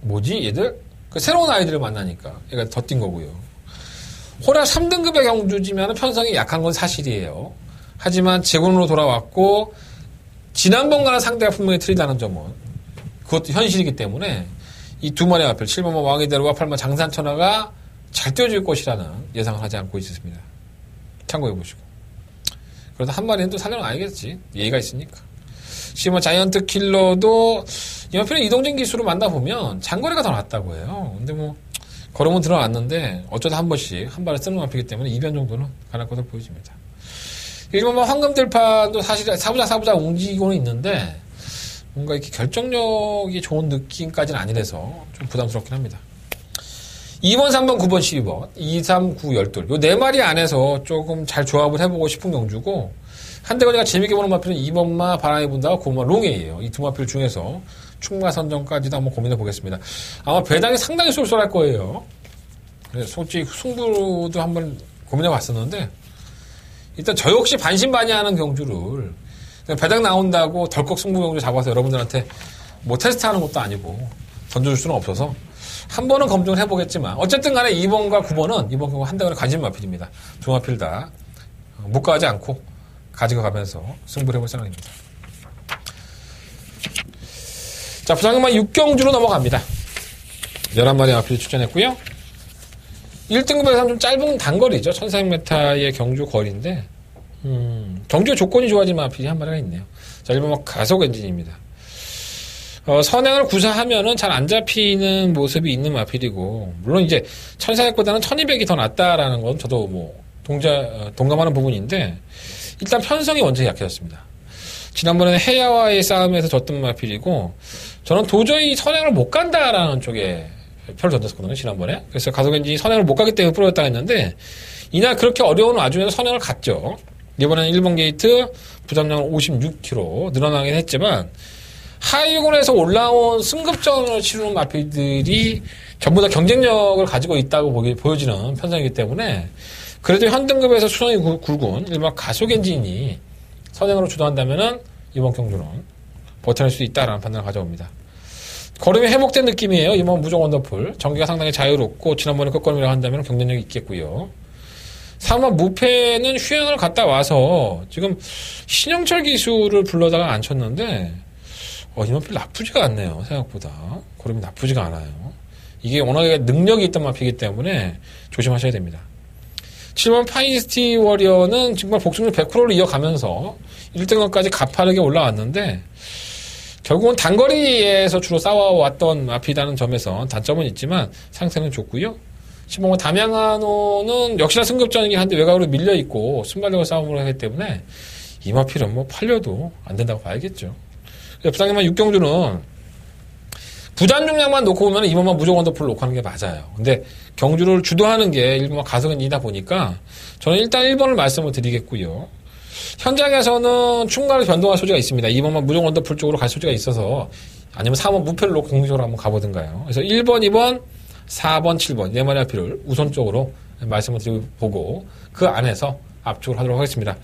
뭐지, 얘들? 새로운 아이들을 만나니까 얘가 더 뛴 거고요. 호라 3등급의 경주지만 편성이 약한 건 사실이에요. 하지만 제군으로 돌아왔고 지난번과는 상대가 분명히 틀리다는 점은 그것도 현실이기 때문에 이 두 마리 마필 7번 왕의대로와 8번 장산천하가 잘 뛰어줄 것이라는 예상을 하지 않고 있습니다. 참고해 보시고. 그래도 한 마리는 또 살려놔야겠지. 예의가 있으니까. 10번 자이언트 킬러도 이 마필은 이동진 기술을 만나보면 장거리가 더 낫다고 해요. 근데 뭐 걸음은 들어왔는데 어쩌다 한 번씩 한 발을 쓰는 마필이기 때문에 이변 정도는 가능할 것으로 보여집니다. 1번만 황금들판도 사실 사부작 움직이고는 있는데 뭔가 이렇게 결정력이 좋은 느낌까지는 아니라서 좀 부담스럽긴 합니다. 2번, 3번, 9번, 12번, 2, 3, 9, 12. 요 네 마리 안에서 조금 잘 조합을 해보고 싶은 경주고 한대건이가 재밌게 보는 마필은 2번마 바람이 분다가 9번마 롱웨이예요. 이 두 마필 중에서 충마 선정까지도 한번 고민해 보겠습니다. 아마 배당이 상당히 쏠쏠할 거예요. 그래서 솔직히 승부도 한번 고민해 봤었는데 일단 저 역시 반신반의하는 경주를 배당 나온다고 덜컥 승부 경주 잡아서 여러분들한테 뭐 테스트하는 것도 아니고 던져줄 수는 없어서 한 번은 검증을 해보겠지만 어쨌든 간에 2번과 9번은 이번 경우 한대건의 관심 마필입니다. 두 마필 다 못 가지 않고 가지고 가면서 승부를 해볼 생각입니다. 자, 부산경마 6경주로 넘어갑니다. 11마리 마필이 출전했고요. 1등급에서는 좀 짧은 단거리죠. 1400m의 경주 거리인데 경주의 조건이 좋아진 마필이 한 마리가 있네요. 자, 1번 가속 엔진입니다. 선행을 구사하면은 잘 안 잡히는 모습이 있는 마필이고 물론 이제 1400보다는 1200이 더 낫다라는 건 저도 뭐 동감하는 부분인데 일단 편성이 완전히 약해졌습니다. 지난번에는 해야와의 싸움에서 졌던 마필이고 저는 도저히 선행을 못 간다라는 쪽에 표를 던졌었거든요. 지난번에. 그래서 가속엔진이 선행을 못 가기 때문에 풀어졌다 했는데 이날 그렇게 어려운 와중에서 선행을 갔죠. 이번에는 1번 게이트 부담량은 56kg 늘어나긴 했지만 하위군에서 올라온 승급전을 치르는 마필들이 전부 다 경쟁력을 가지고 있다고 보여지는 편성이기 때문에 그래도 현등급에서 수성이 굵은 일반 가속엔진이 선행으로 주도한다면은 이번 경주는 버텨낼 수 있다라는 판단을 가져옵니다. 걸음이 회복된 느낌이에요. 이번 무정 원더풀. 전기가 상당히 자유롭고 지난번에 끝걸음이라고 한다면 경쟁력이 있겠고요. 3번 무패는 휴양을 갔다 와서 지금 신영철 기술을 불러다가 안 쳤는데 이 마필 나쁘지가 않네요. 생각보다. 걸음이 나쁘지가 않아요. 이게 워낙에 능력이 있던 마필이기 때문에 조심하셔야 됩니다. 7번 파이스티 워리어는 정말 복승률 100%를 이어가면서 1등급까지 가파르게 올라왔는데 결국은 단거리에서 주로 싸워왔던 마필이라는 점에서 단점은 있지만 상태는 좋고요. 10번 담양한호는 역시나 승급전이긴 한데 외곽으로 밀려있고 순발력을 싸움을 하기 때문에 이 마필은 뭐 팔려도 안 된다고 봐야겠죠. 부산경마 6경주는 부단 중량만 놓고 보면 2번만 무조건 원더풀 놓고 하는 게 맞아요. 근데 경주를 주도하는 게 1번만 가성이다 보니까 저는 일단 1번을 말씀을 드리겠고요. 현장에서는 충분히 변동할 소지가 있습니다. 2번만 무조건 원더풀 쪽으로 갈 소지가 있어서 아니면 4번 무패를 놓고 공격적으로 한번 가보든가요. 그래서 1번, 2번, 4번, 7번 네 마리 앞필을 우선적으로 말씀을 드리고 그 안에서 압축을 하도록 하겠습니다.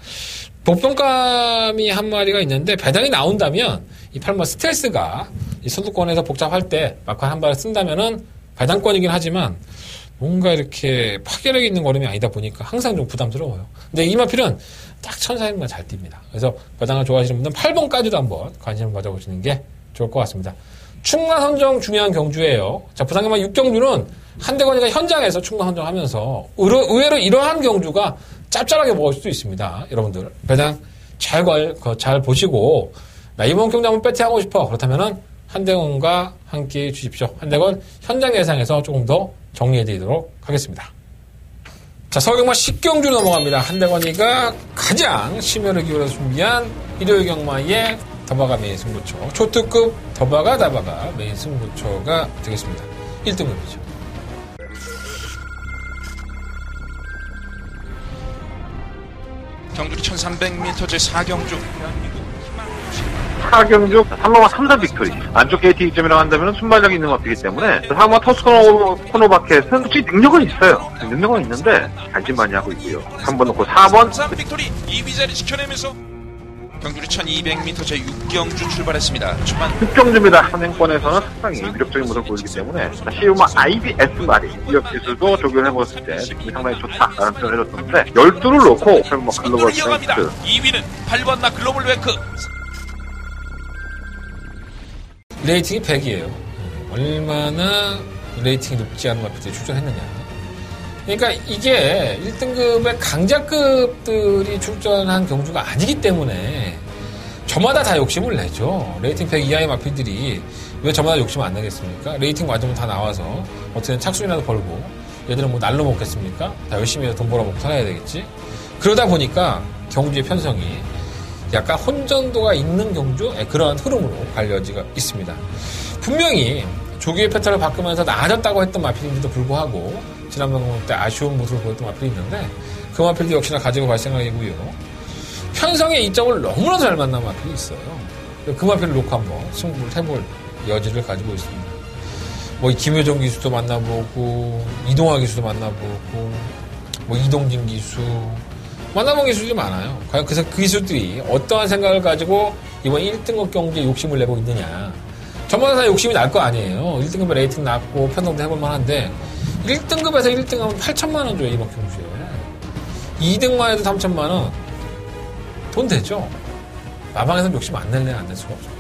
복병감이 한 마리가 있는데 배당이 나온다면 이 8번 스텔스가 이 선두권에서 복잡할 때 막판 한 발을 쓴다면은 배당권이긴 하지만 뭔가 이렇게 파괴력 있는 걸음이 아니다 보니까 항상 좀 부담스러워요. 근데 이 마필은 딱 천사행만 잘 뜁니다. 그래서 배당을 좋아하시는 분들은 8번까지도 한번 관심을 가져보시는 게 좋을 것 같습니다. 충남 선정 중요한 경주예요. 자, 부산경마 6경주는 한대건이가 현장에서 충남 선정하면서 의외로 이러한 경주가 짭짤하게 먹을 수도 있습니다. 여러분들 배당 잘 보시고 나 이번 경주 한번 배팅하고 싶어. 그렇다면은 한대건과 함께 주십시오. 한대건 현장 예상에서 조금 더 정리해드리도록 하겠습니다. 자, 서울경마 10경주 넘어갑니다. 한대건이가 가장 심혈을 기울여서 준비한 일요일 경마의 더바가 메인 승부처, 초특급 더바가 다바가 메인 승부처가 되겠습니다. 1등급이죠. 경주리 1300m 제 4경주 4경주 3번마 3단 빅토리 안쪽 게이트 2점이라고 한다면 순발력이 있는 마필이기 때문에 4번마 터스 코너바켓은 솔직히 능력은 있어요. 능력은 있는데 관심 많이 하고 있고요. 3번 놓고 4번 3 빅토리 2위 자리 지켜내면서 경주리 1200m 제 6경주 출발했습니다. 초반 6경주입니다. 선행권에서는 상당히 위력적인 모습을 보이기 때문에 시우마 IBS 마리 위력 기술도 적용해봤을 때 느낌이 상당히 좋다라는 표현을 해줬었는데 12를 놓고 설마 글로벌 이어갑니다. 스트레이트 2위는 8번 나 글로벌 웨크 레이팅이 100이에요. 얼마나 레이팅이 높지 않은 마필들이 출전했느냐. 그러니까 이게 1등급의 강자급들이 출전한 경주가 아니기 때문에 저마다 다 욕심을 내죠. 레이팅 100 이하의 마필들이 왜 저마다 욕심을 안 내겠습니까? 레이팅 맞으면 다 나와서 어떻게든 착순이라도 벌고 얘들은 뭐 날로 먹겠습니까? 다 열심히 해서 돈 벌어먹고 살아야 되겠지? 그러다 보니까 경주의 편성이 약간 혼전도가 있는 경주 그러한 흐름으로 갈 여지가 있습니다. 분명히 조기의 패턴을 바꾸면서 나아졌다고 했던 마필인데도 불구하고 지난번 때 아쉬운 모습을 보였던 마필이 있는데 그 마필도 역시나 가지고 갈 생각이고요. 편성의 이점을 너무나도 잘 만난 마필이 있어요. 그 마필을 놓고 한번 승부를 해볼 여지를 가지고 있습니다. 뭐 김효정 기수도 만나보고 이동화 기수도 만나보고 뭐 이동진 기수 만나본 기술이 많아요. 과연 그 기술들이 어떠한 생각을 가지고 이번 1등급 경기에 욕심을 내고 있느냐. 저마다 다 욕심이 날 거 아니에요. 1등급에 레이팅 낮고 편성도 해볼만 한데 1등급에서 1등하면 8천만 원 줘요. 이번 경주에. 2등만 해도 3천만 원. 돈 되죠? 마방에서는 욕심 안 낼래 안 낼 수가 없죠.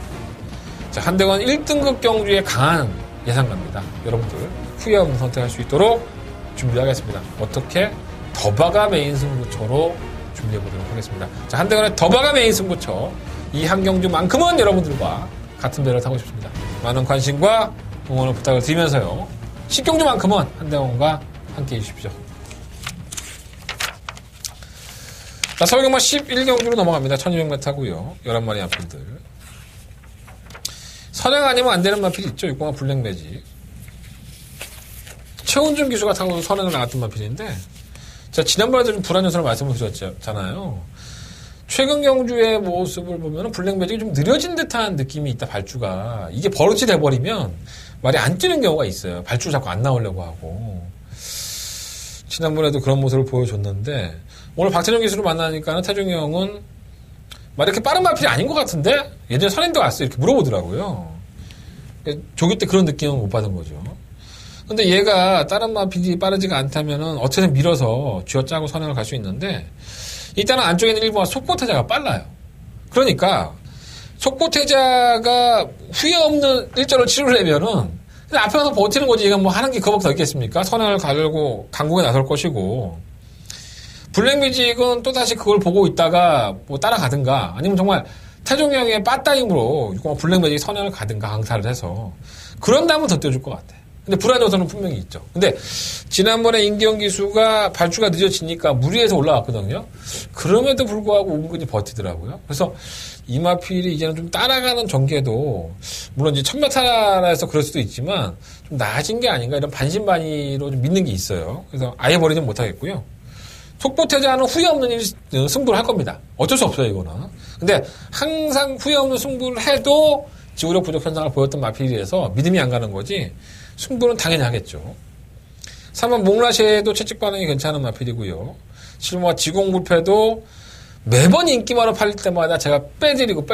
자, 한대건 1등급 경주에 강한 예상갑니다. 여러분들 후회 없는 선택할 수 있도록 준비하겠습니다. 어떻게? 더바가 메인 승부처로 준비해보도록 하겠습니다. 자, 한대건의 더바가 메인 승부처. 이 한 경주만큼은 여러분들과 같은 배를 타고 싶습니다. 많은 관심과 응원을 부탁을 드리면서요. 10경주만큼은 한대건과 함께 해주십시오. 자, 서울경마 11경주로 넘어갑니다. 1200m고요. 11마리 마필들. 선행 아니면 안 되는 마필이 있죠. 6번마 블랙매직. 최훈준 기수가 타고 선행을 나갔던 마필인데 자, 지난번에도 좀 불안 요소를 말씀을 드렸잖아요. 최근 경주의 모습을 보면 블랙매직이 좀 느려진 듯한 느낌이 있다, 발주가. 이게 버릇이 돼버리면 말이 안 뛰는 경우가 있어요. 발주 자꾸 안 나오려고 하고. 지난번에도 그런 모습을 보여줬는데 오늘 박태정 기수를 만나니까 태종이 형은 말 이렇게 빠른 마필이 아닌 것 같은데 예전에 선행도 왔어 이렇게 물어보더라고요. 조기 때 그런 느낌은 못 받은 거죠. 근데 얘가 다른 마필이 빠르지가 않다면은 어떻게든 밀어서 쥐어짜고 선행을 갈 수 있는데 일단은 안쪽에 있는 일부가 속보태자가 빨라요. 그러니까 속보태자가 후회 없는 일절을 치르려면은 앞에 가서 버티는 거지. 얘가 뭐 하는 게 그거밖에 더 있겠습니까? 선행을 가려고 강공에 나설 것이고 블랙매직은 또다시 그걸 보고 있다가 뭐 따라가든가 아니면 정말 태종이 형의 빠따임으로 블랙매직이 선행을 가든가 강타를 해서 그런 다음은 더 뛰어줄 것 같아. 근데 불안 요소는 분명히 있죠. 근데 지난번에 임기영 기수가 발주가 늦어지니까 무리해서 올라왔거든요. 그럼에도 불구하고 은근히 버티더라고요. 그래서 이마필이 이제는 좀 따라가는 전개도 물론 이제 천메타라서 그럴 수도 있지만 좀 나아진 게 아닌가 이런 반신반의로 좀 믿는 게 있어요. 그래서 아예 버리진 못하겠고요. 속보태자는 후회 없는 승부를 할 겁니다. 어쩔 수 없어요, 이거는. 근데 항상 후회 없는 승부를 해도 지구력 부족 현상을 보였던 마필이라서 믿음이 안 가는 거지 승부는 당연히 하겠죠. 3번 몽라시에도 채찍 반응이 괜찮은 마필이고요. 실무와 지공불패도 매번 인기마로 팔릴 때마다 제가 빼드리고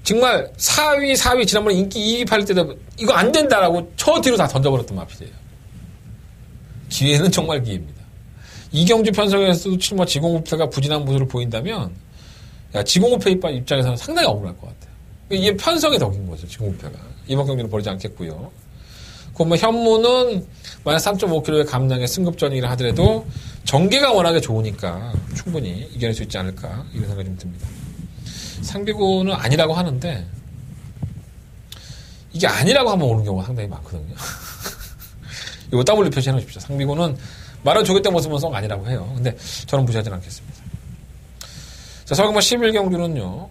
정말 4위 지난번에 인기 2위 팔릴 때도 이거 안 된다라고 저 뒤로 다 던져버렸던 마필이에요. 기회는 정말 기회입니다. 이경주 편성에서도 실무와 지공불패가 부진한 모습을 보인다면 지공불패 입장에서는 상당히 억울할 것 같아요. 이게 편성의 덕인 거죠, 지공불패가. 이번 경기는 버리지 않겠고요. 그러면 현무는 만약 3.5kg의 감량의 승급전이라 하더라도 전개가 워낙에 좋으니까 충분히 이겨낼 수 있지 않을까 이런 생각이 좀 듭니다. 상비군은 아니라고 하는데 이게 아니라고 하면 오는 경우가 상당히 많거든요. 이거 W 표시해 놓으십시오. 상비군은 말은 조개때 모습은 썩 아니라고 해요. 근데 저는 무시하지는 않겠습니다. 자, 서경마 11경주는요.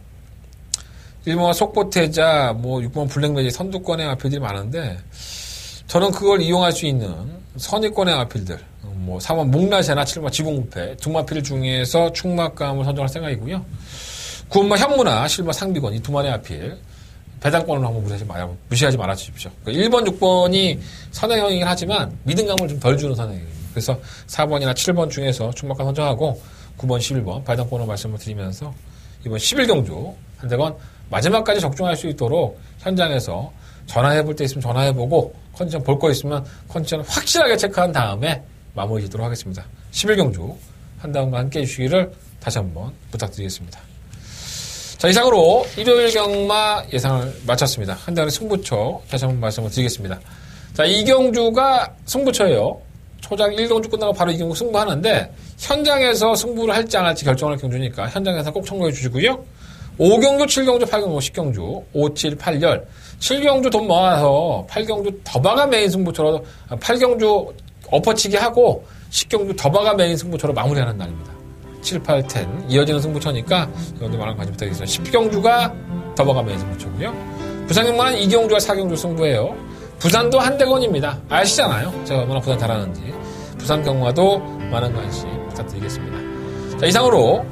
1번과 속보태자, 6번 블랙매직 선두권의 아필들이 많은데 저는 그걸 이용할 수 있는 선의권의 아필들 3번 목라시나 7번 지공부패 두 마필 중에서 충막감을 선정할 생각이고요. 9번 현무나 10번 상비권 이 두 마리 아필 배당권을 한번 무시하지 말아주십시오. 1번, 6번이 선행형이긴 하지만 믿음감을 좀 덜 주는 선행형입니다. 그래서 4번이나 7번 중에서 충막감 선정하고 9번, 11번 배당권을 말씀을 드리면서 이번 11경주 한대건 마지막까지 적중할 수 있도록 현장에서 전화해볼 때 있으면 전화해보고 컨디션 볼 거 있으면 컨디션 확실하게 체크한 다음에 마무리 짓도록 하겠습니다. 11경주 한다운과 함께 해주시기를 다시 한번 부탁드리겠습니다. 자, 이상으로 일요일 경마 예상을 마쳤습니다. 한다운의 승부처 다시 한번 말씀을 드리겠습니다. 자, 2경주가 승부처예요. 초장 1경주 끝나고 바로 2경주 승부하는데 현장에서 승부를 할지 안 할지 결정할 경주니까 현장에서 꼭 참고해 주시고요. 5경주, 7경주, 8경주, 10경주, 5, 7, 8열 7경주 돈 모아서 8경주 더바가 메인 승부처로 8경주 엎어치기 하고 10경주 더바가 메인 승부처로 마무리하는 날입니다. 7, 8, 10 이어지는 승부처니까 여러분들 많은 관심 부탁드리겠습니다. 10경주가 더바가 메인 승부처고요. 부산경마는 2경주와 4경주 승부예요. 부산도 한대건입니다. 아시잖아요. 제가 얼마나 부산 잘하는지. 부산경마도 많은 관심 부탁드리겠습니다. 자, 이상으로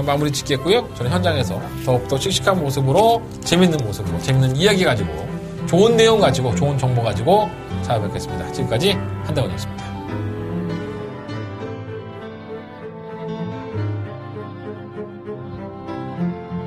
마무리 짓겠고요. 저는 현장에서 더욱더 씩씩한 모습으로 재밌는 모습으로 재밌는 이야기 가지고 좋은 내용 가지고 좋은 정보 가지고 찾아뵙겠습니다. 지금까지 한대건이었습니다.